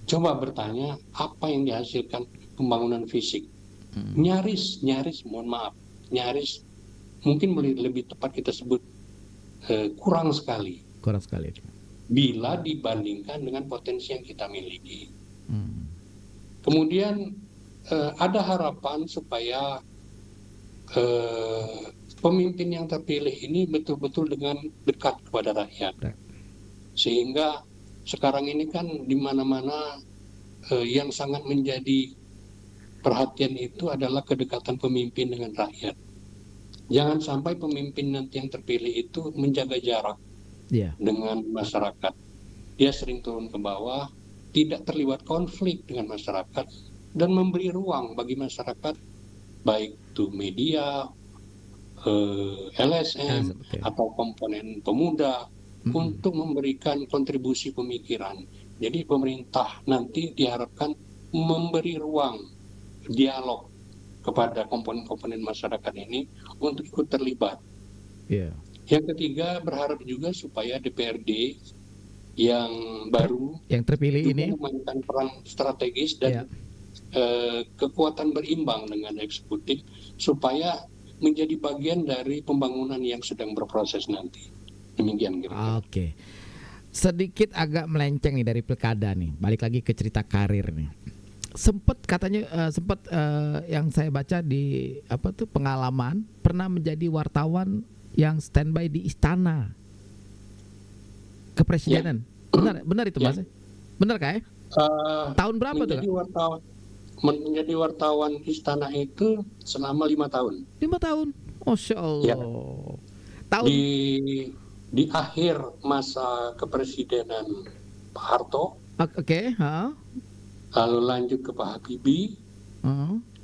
Coba bertanya, apa yang dihasilkan pembangunan fisik? Nyaris, mohon maaf, nyaris, mungkin lebih tepat kita sebut kurang sekali. Kurang sekali. Bila dibandingkan dengan potensi yang kita miliki. Kemudian ada harapan supaya pemimpin yang terpilih ini betul-betul dengan dekat kepada rakyat. Sehingga sekarang ini kan di mana-mana yang sangat menjadi perhatian itu adalah kedekatan pemimpin dengan rakyat. Jangan sampai pemimpin nanti yang terpilih itu menjaga jarak dengan masyarakat. Dia sering turun ke bawah, tidak terlibat konflik dengan masyarakat, dan memberi ruang bagi masyarakat, baik itu media, LSM, atau komponen pemuda, untuk memberikan kontribusi pemikiran. Jadi pemerintah nanti diharapkan memberi ruang dialog kepada komponen-komponen masyarakat ini untuk ikut terlibat. Yang ketiga, berharap juga supaya DPRD yang baru yang terpilih juga ini memainkan peran strategis dan kekuatan berimbang dengan eksekutif supaya menjadi bagian dari pembangunan yang sedang berproses nanti. Demikian kira-kira. Oke. Sedikit agak melenceng nih dari pilkada nih. Balik lagi ke cerita karir nih. Sempet katanya yang saya baca di apa tuh pengalaman pernah menjadi wartawan yang standby di istana kepresidenan. Benar itu Ya. Mas? Benar kah? Tahun berapa tuh, menjadi Kak? menjadi wartawan istana itu selama 5 tahun. 5 tahun. Masya Ya. Allah. Tahun Di akhir masa kepresidenan Pak Harto, oke, ha. lalu lanjut ke Pak Habibie,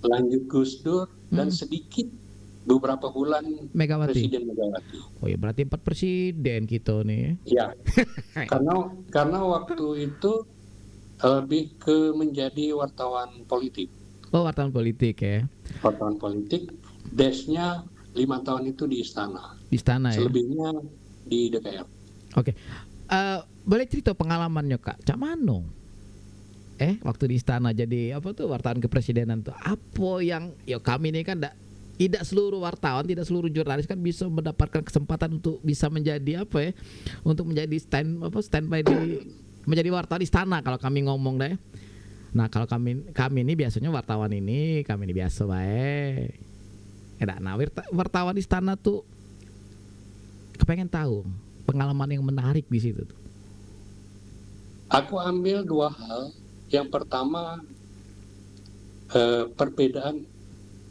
lanjut Gus Dur, dan sedikit beberapa bulan Megawati. Presiden Megawati. Oh ya berarti 4 presiden gitu nih. Ya, karena waktu itu lebih ke menjadi wartawan politik. Oh wartawan politik ya. Wartawan politik, desnya 5 tahun itu di istana. Di istana ya. Selebihnya di DPR. Oke. Boleh cerita pengalamannya Kak? Cak Mano? Waktu di istana jadi apa tuh wartawan kepresidenan tuh? Apa yang kami ini kan tidak seluruh wartawan, tidak seluruh jurnalis kan bisa mendapatkan kesempatan untuk bisa menjadi apa ya? Untuk menjadi standby menjadi wartawan istana kalau kami ngomong deh. Nah, kalau kami ini biasanya wartawan ini kami ini biasa baik. Wartawan istana tuh kepengen tahu pengalaman yang menarik di situ tuh. Aku ambil 2 hal. Yang pertama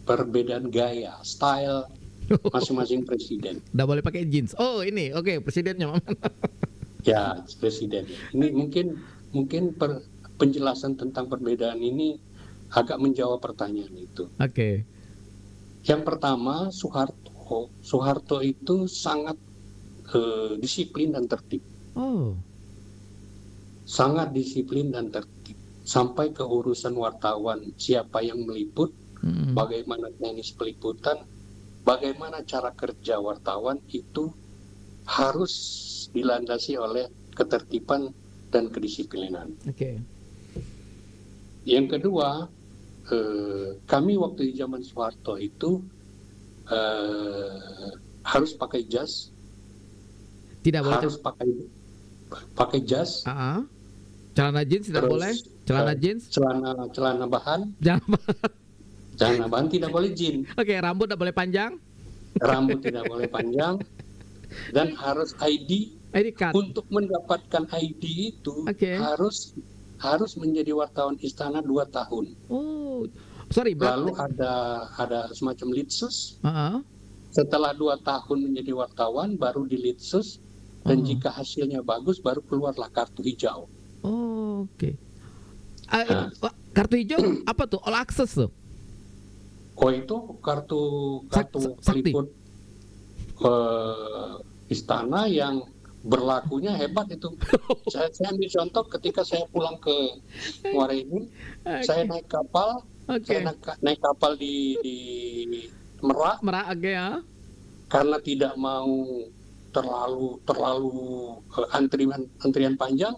perbedaan gaya, style masing-masing presiden. Udah boleh pakai jeans. Oh ini, oke, presidennya. Ya, presiden. Ini mungkin penjelasan tentang perbedaan ini agak menjawab pertanyaan itu. Oke. Yang pertama, Soeharto itu sangat disiplin dan tertib. Oh. Sangat disiplin dan tertib. Sampai ke urusan wartawan, siapa yang meliput, bagaimana teknis peliputan, bagaimana cara kerja wartawan itu harus dilandasi oleh ketertiban dan kedisiplinan. Oke. Yang kedua, kami waktu di zaman Soeharto itu harus pakai jas. Tidak boleh. Harus pakai jas. Celana jeans tidak boleh. Celana jeans. Celana bahan. Celana bahan tidak boleh jeans. Oke, rambut tidak boleh panjang. Rambut tidak boleh panjang. Dan harus ID card. Untuk mendapatkan ID itu harus menjadi wartawan istana 2 tahun. Oh, sorry. Lalu ada semacam litsus. Setelah 2 tahun menjadi wartawan, baru di litsus. Dan jika hasilnya bagus, baru keluarlah kartu hijau. Oh, oke. Kartu hijau apa tuh? All access tuh? Oh itu kartu peliput istana yang berlakunya hebat itu. Saya ambil contoh ketika saya pulang ke Muara Enim, saya naik kapal, saya naik kapal di Merak, ya. Karena tidak mau terlalu antrian panjang.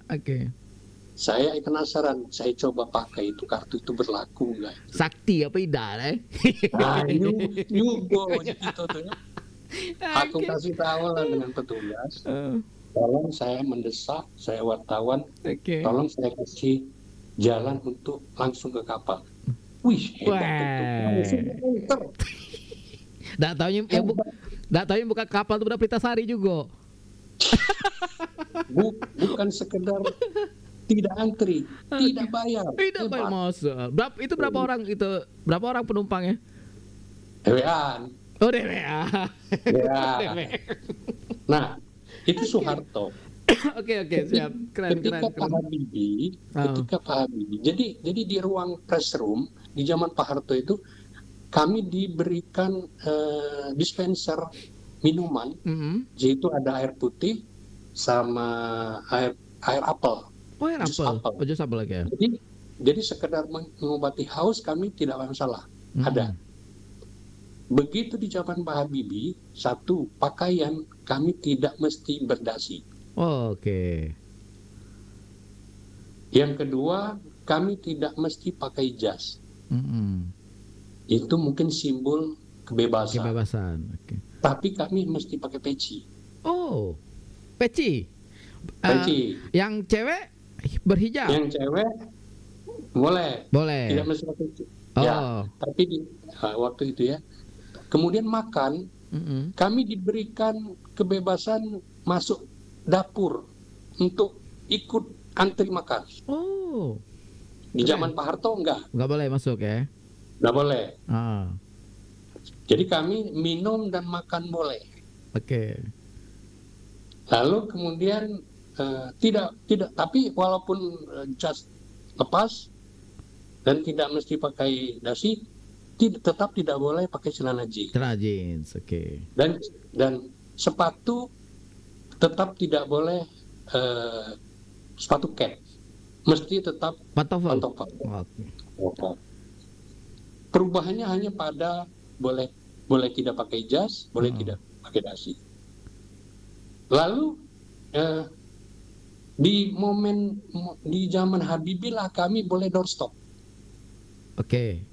Saya penasaran, saya coba pakai itu kartu itu berlaku nggak? Sakti apa tidak? Nah, Yugo gitu tuh. Aku kasih tahu lah dengan petugas. Tolong saya mendesak, saya wartawan. Tolong saya kasih jalan untuk langsung ke kapal. Wih, hebat betul. Nggak tahu yang buka kapal itu udah Pritasari juga. Bukan sekedar tidak antri, tidak bayar. Tidak bayar, masa. Berapa orang itu? Berapa orang penumpangnya? Dewean. Oh, DWA. Ya. Nah, itu Soeharto. Oke, siap. Keren. Ketika Pak Habibie. Jadi di ruang press room di zaman Pak Harto itu kami diberikan dispenser minuman, yaitu ada air putih sama air apel. Oh, air apel. Oh, jus apel lagi ya. Jadi sekedar mengobati haus kami tidak masalah. Ada. Begitu di zaman Pak Habibie, satu, pakaian kami tidak mesti berdasi. Oh, oke. Yang kedua, kami tidak mesti pakai jas. Itu mungkin simbol kebebasan. Okay. Tapi kami mesti pakai peci. Oh, peci. Peci. Yang cewek berhijab. Yang cewek Boleh. Tidak Boleh. mesti pakai ya, Oh. tapi waktu itu ya. Kemudian makan, Mm-mm. kami diberikan kebebasan masuk dapur untuk ikut antri makan. Oh, Di zaman keren. Pak Harto Nggak boleh masuk ya? nggak boleh. Ah, Jadi kami minum dan makan boleh. oke. Lalu kemudian tidak, tapi walaupun jas lepas dan tidak mesti pakai dasi, tetap tidak boleh pakai celana jeans Celana jeans, oke. dan sepatu tetap tidak boleh sepatu cat, mesti tetap Pantofel. pantofel. Oke. Perubahannya hanya pada boleh tidak pakai jas, boleh tidak pakai dasi. Lalu di zaman Habibie lah kami boleh doorstop. Oke.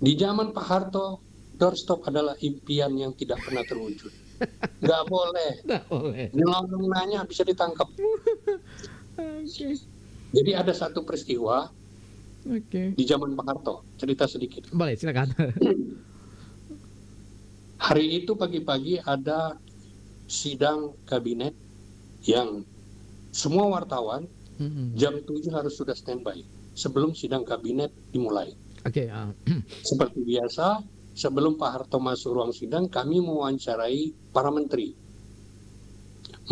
Di zaman Pak Harto, doorstop adalah impian yang tidak pernah terwujud. Nggak boleh. Nggak boleh. Nyelonong nanya bisa ditangkap. Oke. Jadi ada satu peristiwa Oke. di zaman Pak Harto, cerita sedikit. Boleh, silakan. Hari itu pagi-pagi ada sidang kabinet yang semua wartawan jam 7 harus sudah standby sebelum sidang kabinet dimulai. Oke. Seperti biasa, sebelum Pak Harto masuk ruang sidang, kami mewawancarai para menteri,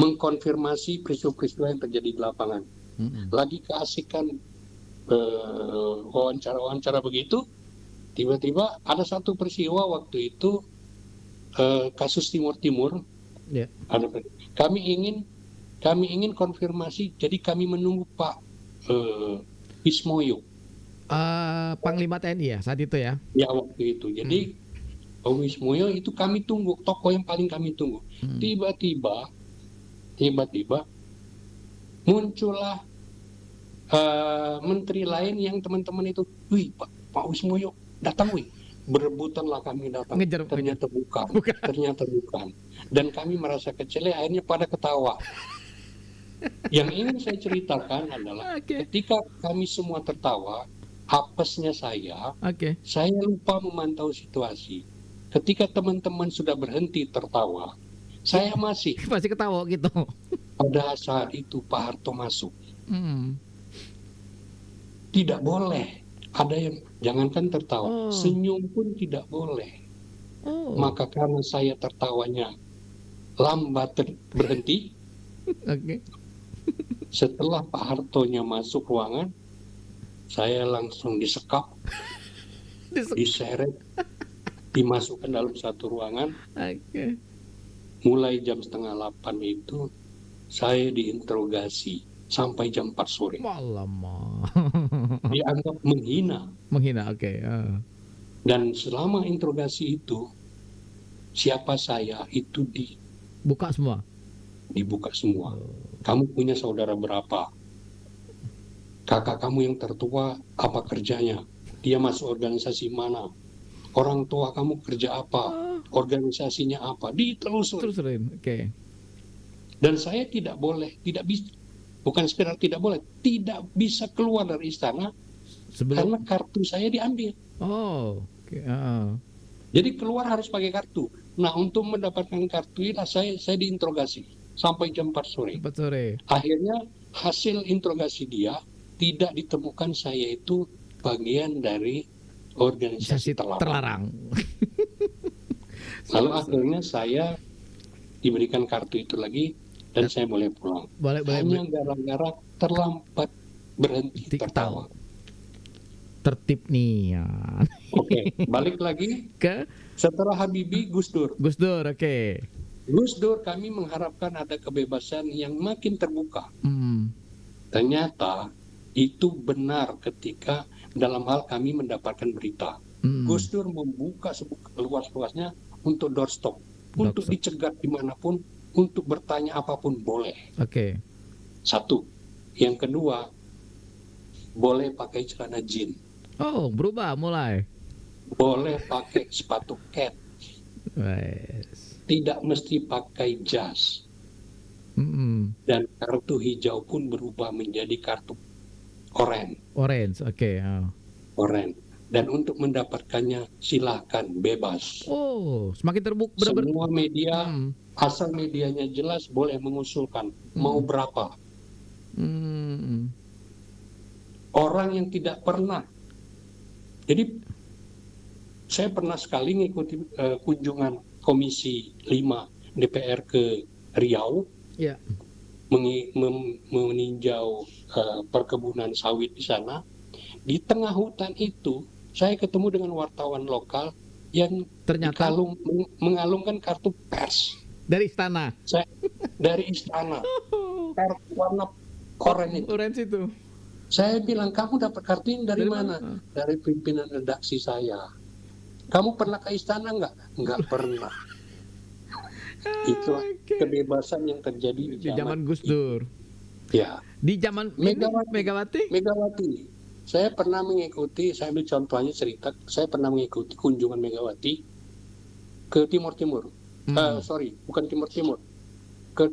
mengkonfirmasi peristiwa-peristiwa yang terjadi di lapangan. Lagi keasikan wawancara begitu, tiba-tiba ada satu peristiwa waktu itu, kasus Timur Timur. Yeah. Kami ingin konfirmasi, jadi kami menunggu Pak Wismoyo, Panglima TNI ya saat itu ya? Ya waktu itu. Jadi Pak Wismoyo itu kami tunggu, tokoh yang paling kami tunggu. Tiba-tiba muncullah menteri lain yang teman-teman itu, wih Pak Wismoyo datang, wih, berebutanlah kami datang. Ngejar. Ternyata bukan. Dan kami merasa kecil, akhirnya pada ketawa. Yang ingin saya ceritakan adalah ketika kami semua tertawa, apesnya saya lupa memantau situasi. Ketika teman-teman sudah berhenti tertawa, saya masih ketawa gitu. Pada saat itu Pak Harto masuk. Tidak boleh. Ada yang jangankan tertawa, senyum pun tidak boleh. Maka karena saya tertawanya lambat berhenti, setelah Pak Hartonya masuk ruangan, saya langsung disekap, diseret, dimasukkan dalam satu ruangan. Mulai jam 7:30 itu saya diinterogasi sampai jam 4 sore. Dianggap menghina. Dan selama interogasi itu, siapa saya itu dibuka semua. Kamu punya saudara berapa? Kakak kamu yang tertua apa kerjanya? Dia masuk organisasi mana? Orang tua kamu kerja apa? Organisasinya apa? Ditelusurin. Dan saya tidak bisa, bukan sekedar tidak boleh, tidak bisa keluar dari istana karena kartu saya diambil. Jadi keluar harus pakai kartu. Nah, untuk mendapatkan kartu itu saya diinterogasi sampai jam 4 sore. Akhirnya hasil interogasi dia tidak ditemukan saya itu bagian dari organisasi terlarang. Lalu akhirnya saya diberikan kartu itu lagi dan saya boleh pulang. Hanya gara-gara terlambat berhenti tertawa. Tertib nih ya. Oke, balik lagi ke setelah Habibie, Gus Dur. Gus Dur kami mengharapkan ada kebebasan yang makin terbuka. Ternyata itu benar ketika dalam hal kami mendapatkan berita. Gus Dur membuka luas-luasnya untuk doorstop, untuk dicegat dimanapun, untuk bertanya apapun boleh. Satu. Yang kedua, boleh pakai celana jeans. Berubah mulai. Boleh pakai sepatu cat. Tidak mesti pakai jas. Dan kartu hijau pun berubah menjadi kartu Orange, oke. oren. Dan untuk mendapatkannya silahkan bebas. Oh, semakin terbuka. Semua media, asal medianya jelas, boleh mengusulkan mau berapa. Orang yang tidak pernah. Jadi saya pernah sekali mengikuti kunjungan Komisi 5 DPR ke Riau, Ya. meninjau perkebunan sawit di sana. Di tengah hutan itu, saya ketemu dengan wartawan lokal yang ternyata mengalungkan kartu pers dari istana. Dari istana. Kartu warna orange itu. Saya bilang, kamu dapat kartu ini dari mana? Dari pimpinan redaksi saya. Kamu pernah ke istana nggak? Nggak pernah. Itulah kebebasan yang terjadi di zaman Gus Dur. Ya. Di zaman Megawati. Saya pernah mengikuti, saya ambil contohnya cerita, saya pernah mengikuti kunjungan Megawati ke Timur-Timur. Bukan Timur-Timur. Ke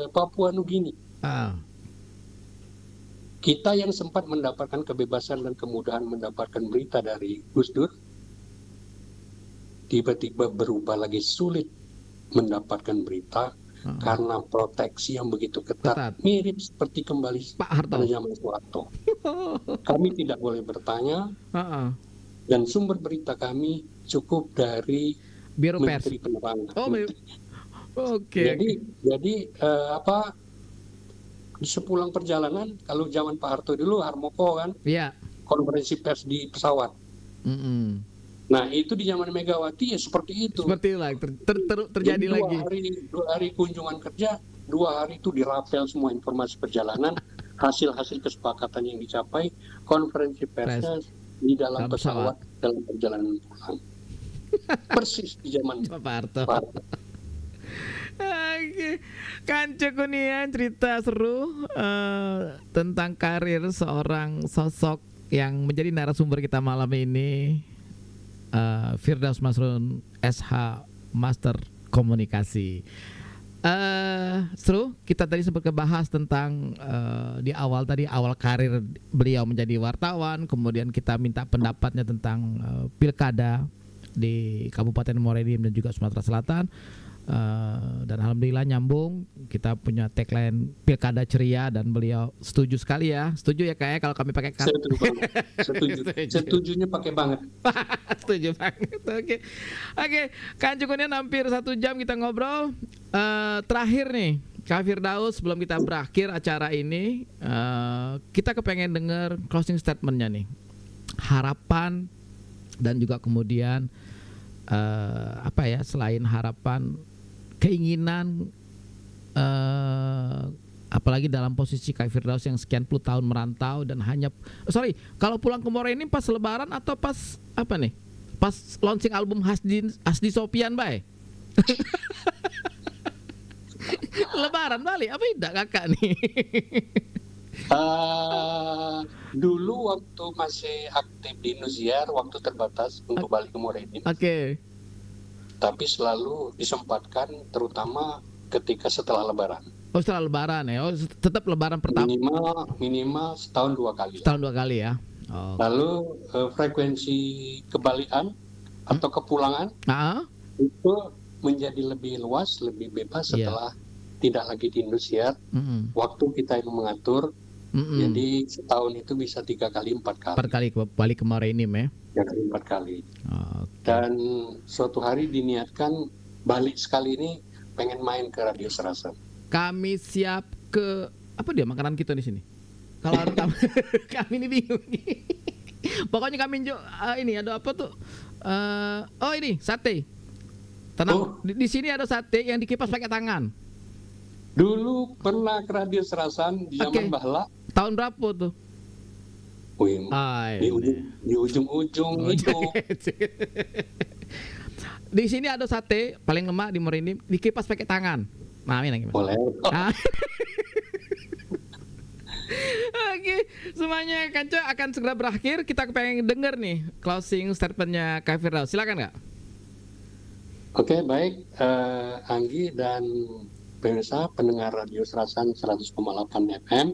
Papua Nugini. Kita yang sempat mendapatkan kebebasan dan kemudahan mendapatkan berita dari Gus Dur, tiba-tiba berubah lagi sulit mendapatkan berita karena proteksi yang begitu ketat. Mirip seperti kembali pada zaman Soeharto. Kami tidak boleh bertanya, dan sumber berita kami cukup dari Biro Menteri Pers. Penerangan. Oke. Jadi sepulang perjalanan, kalau zaman Pak Harto dulu Harmoko kan, konferensi pers di pesawat. Nah itu di zaman Megawati ya seperti itu. Seperti itu terjadi lagi. 2 hari kunjungan kerja, 2 hari itu dirapel semua informasi perjalanan, hasil-hasil kesepakatan yang dicapai, konferensi persnya di dalam pesawat dalam perjalanan pulang. Persis di zaman Pak Harto. Kanca Kunian, cerita seru tentang karir seorang sosok yang menjadi narasumber kita malam ini, Firdaus Masrun SH, Master Komunikasi. Seru, kita tadi sempat kebahas tentang di awal karir beliau menjadi wartawan, kemudian kita minta pendapatnya tentang pilkada di Kabupaten Muara Enim dan juga Sumatera Selatan. Dan alhamdulillah nyambung, kita punya tagline pilkada ceria dan beliau setuju sekali ya. Setuju ya kayak kalau kami pakai kata. Setujunya pakai banget. Setuju banget. Oke. Kan cukupnya hampir 1 jam kita ngobrol. Terakhir nih Kak Firdaus, sebelum kita berakhir acara ini, kita kepengen dengar closing statementnya nih, harapan dan juga kemudian selain harapan, keinginan, apalagi dalam posisi Kak Firdaus yang sekian puluh tahun merantau dan kalau pulang ke Muara Enim pas lebaran atau pas apa nih? Pas launching album Hasdi Sopian bae. Lebaran balik apa tidak kakak nih? Dulu waktu masih aktif di Indosiar, waktu terbatas untuk balik ke Muara Enim. Tapi selalu disempatkan, terutama ketika setelah Lebaran. Oh, setelah Lebaran ya. Oh, tetap Lebaran pertama. Minimal setahun 2 kali. Setahun 2 kali ya. Lalu frekuensi kebalikan atau kepulangan itu menjadi lebih luas, lebih bebas setelah tidak lagi di Indosiar. Waktu kita yang mengatur. Jadi setahun itu bisa 3 kali 4 kali. 4 kali balik ke Muara Enim ya. 3 kali 4 kali. Dan suatu hari diniatkan balik sekali ini pengen main ke Radio Serasan. Kami siap ke makanan kita di sini. Kalau ada tamu, kami ini bingung. Pokoknya kami ini ada apa tuh? Ini sate. Tenang, di sini ada sate yang dikipas pakai tangan. Dulu pernah ke Radio Serasan di zaman Bahla. Tahun berapa tuh? Di ujung-ujung itu. Di sini ada sate paling lemak di Muara Enim, dikipas pakai tangan. Nah, ini gimana? Boleh. Oke, semuanya Kanca akan segera berakhir. Kita pengen denger nih closing statementnya Kak Firdaus. Silakan Kak. Oke, baik, Anggi dan pemirsa pendengar Radio Serasan 100,8 FM.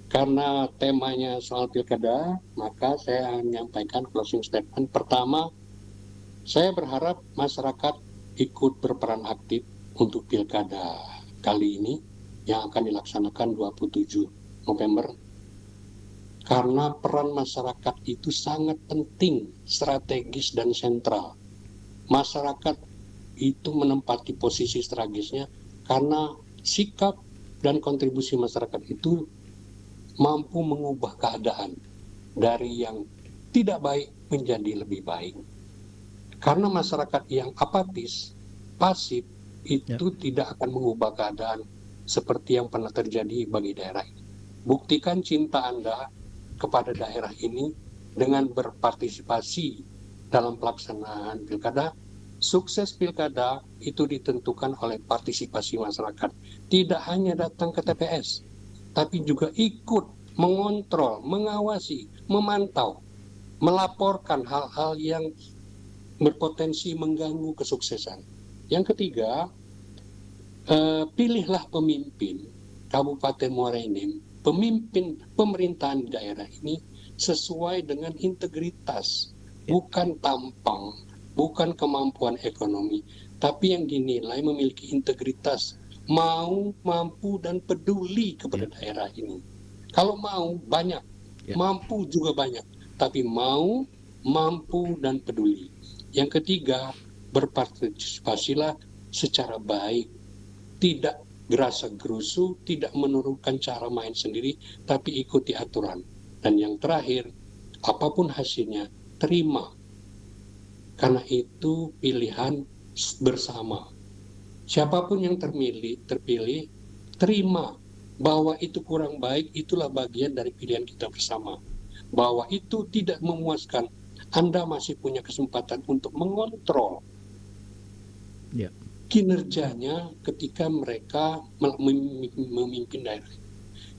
karena temanya soal pilkada, maka saya menyampaikan closing statement. Pertama, saya berharap masyarakat ikut berperan aktif untuk pilkada kali ini yang akan dilaksanakan 27 November. Karena peran masyarakat itu sangat penting, strategis dan sentral. Masyarakat itu menempati posisi strategisnya karena sikap dan kontribusi masyarakat itu mampu mengubah keadaan dari yang tidak baik menjadi lebih baik. Karena masyarakat yang apatis, pasif, itu tidak akan mengubah keadaan seperti yang pernah terjadi bagi daerah ini. Buktikan cinta Anda kepada daerah ini dengan berpartisipasi dalam pelaksanaan pilkada. Sukses pilkada itu ditentukan oleh partisipasi masyarakat. Tidak hanya datang ke TPS, tapi juga ikut mengontrol, mengawasi, memantau, melaporkan hal-hal yang berpotensi mengganggu kesuksesan. Yang ketiga, pilihlah pemimpin Kabupaten Muara Enim, pemimpin pemerintahan di daerah ini sesuai dengan integritas, bukan tampang, bukan kemampuan ekonomi, tapi yang dinilai memiliki integritas, mau, mampu, dan peduli kepada daerah ini. Kalau mau, banyak. Mampu juga banyak. Tapi mau, mampu, dan peduli. Yang ketiga, berpartisipasilah secara baik. Tidak gerasa-gerusu, tidak menurunkan cara main sendiri, tapi ikuti aturan. Dan yang terakhir, apapun hasilnya, terima. Karena itu pilihan bersama. Siapapun yang terpilih, terima bahwa itu kurang baik, itulah bagian dari pilihan kita bersama. Bahwa itu tidak memuaskan, Anda masih punya kesempatan untuk mengontrol kinerjanya ketika mereka memimpin daerah.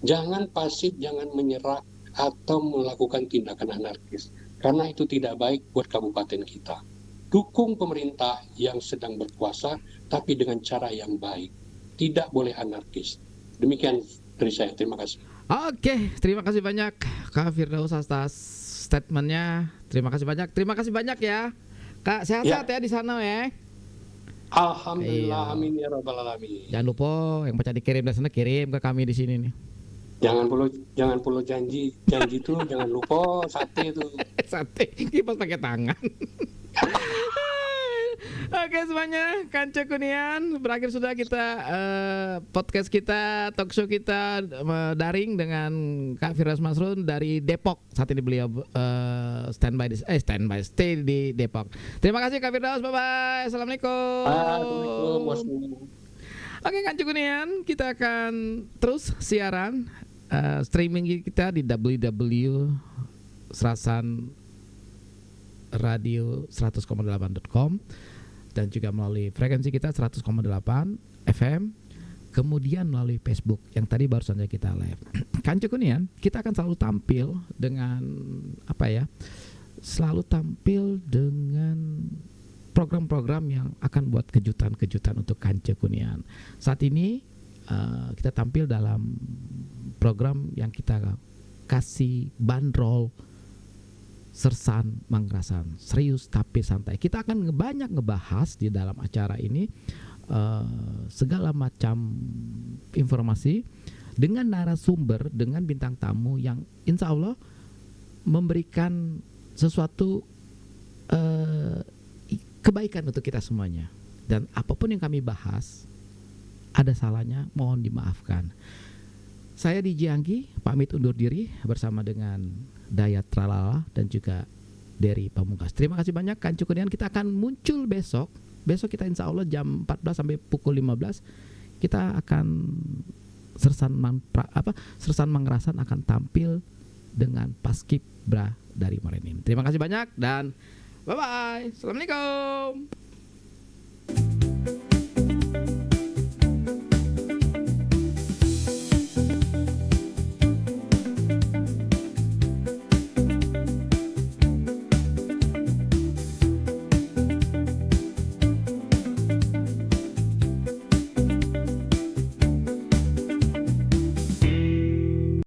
Jangan pasif, jangan menyerah, atau melakukan tindakan anarkis. Karena itu tidak baik buat kabupaten kita. Dukung pemerintah yang sedang berkuasa, tapi dengan cara yang baik. Tidak boleh anarkis. Demikian dari saya. Terima kasih. Oke, terima kasih banyak Kak Firdaus atas statementnya. Terima kasih banyak ya Kak. Sehat-sehat ya di sana ya. Alhamdulillah, amin ya rabbal alamin. Jangan lupa yang baca dikirim dari sana, kirim ke kami di sini nih. Jangan perlu janji itu jangan lupa sate itu. Sate kipas pakai tangan. Oke semuanya, Kanca Kunian, berakhir sudah kita podcast kita, talk show kita daring dengan Kak Firdaus Masrun dari Depok. Saat ini beliau stay di Depok. Terima kasih Kak Firdaus, bye bye. Assalamualaikum. Assalamualaikum. Oke Kanca Kunian, kita akan terus siaran streaming kita di www.serasanradio100,8.com dan juga melalui frekuensi kita 100,8 FM, kemudian melalui Facebook yang tadi baru saja kita live. Kanca Kunian, kita akan selalu tampil dengan selalu tampil dengan program-program yang akan buat kejutan-kejutan untuk Kanca Kunian. Saat ini kita tampil dalam program yang kita kasih bandrol Sersan Mangrasan, serius tapi santai. Kita akan banyak ngebahas di dalam acara ini segala macam informasi dengan narasumber, dengan bintang tamu yang insya Allah memberikan sesuatu kebaikan untuk kita semuanya. Dan apapun yang kami bahas, ada salahnya, mohon dimaafkan. Saya DJ Anggi, pamit undur diri bersama dengan Dayat Tralala dan juga Dery Pamungkas. Terima kasih banyak Kanca Kunian. Kita akan muncul besok. Besok kita insya Allah jam 14 sampai pukul 15 kita akan Sersan Mangrasan akan tampil dengan Paskibra dari Muara Enim. Terima kasih banyak dan bye bye. Assalamualaikum.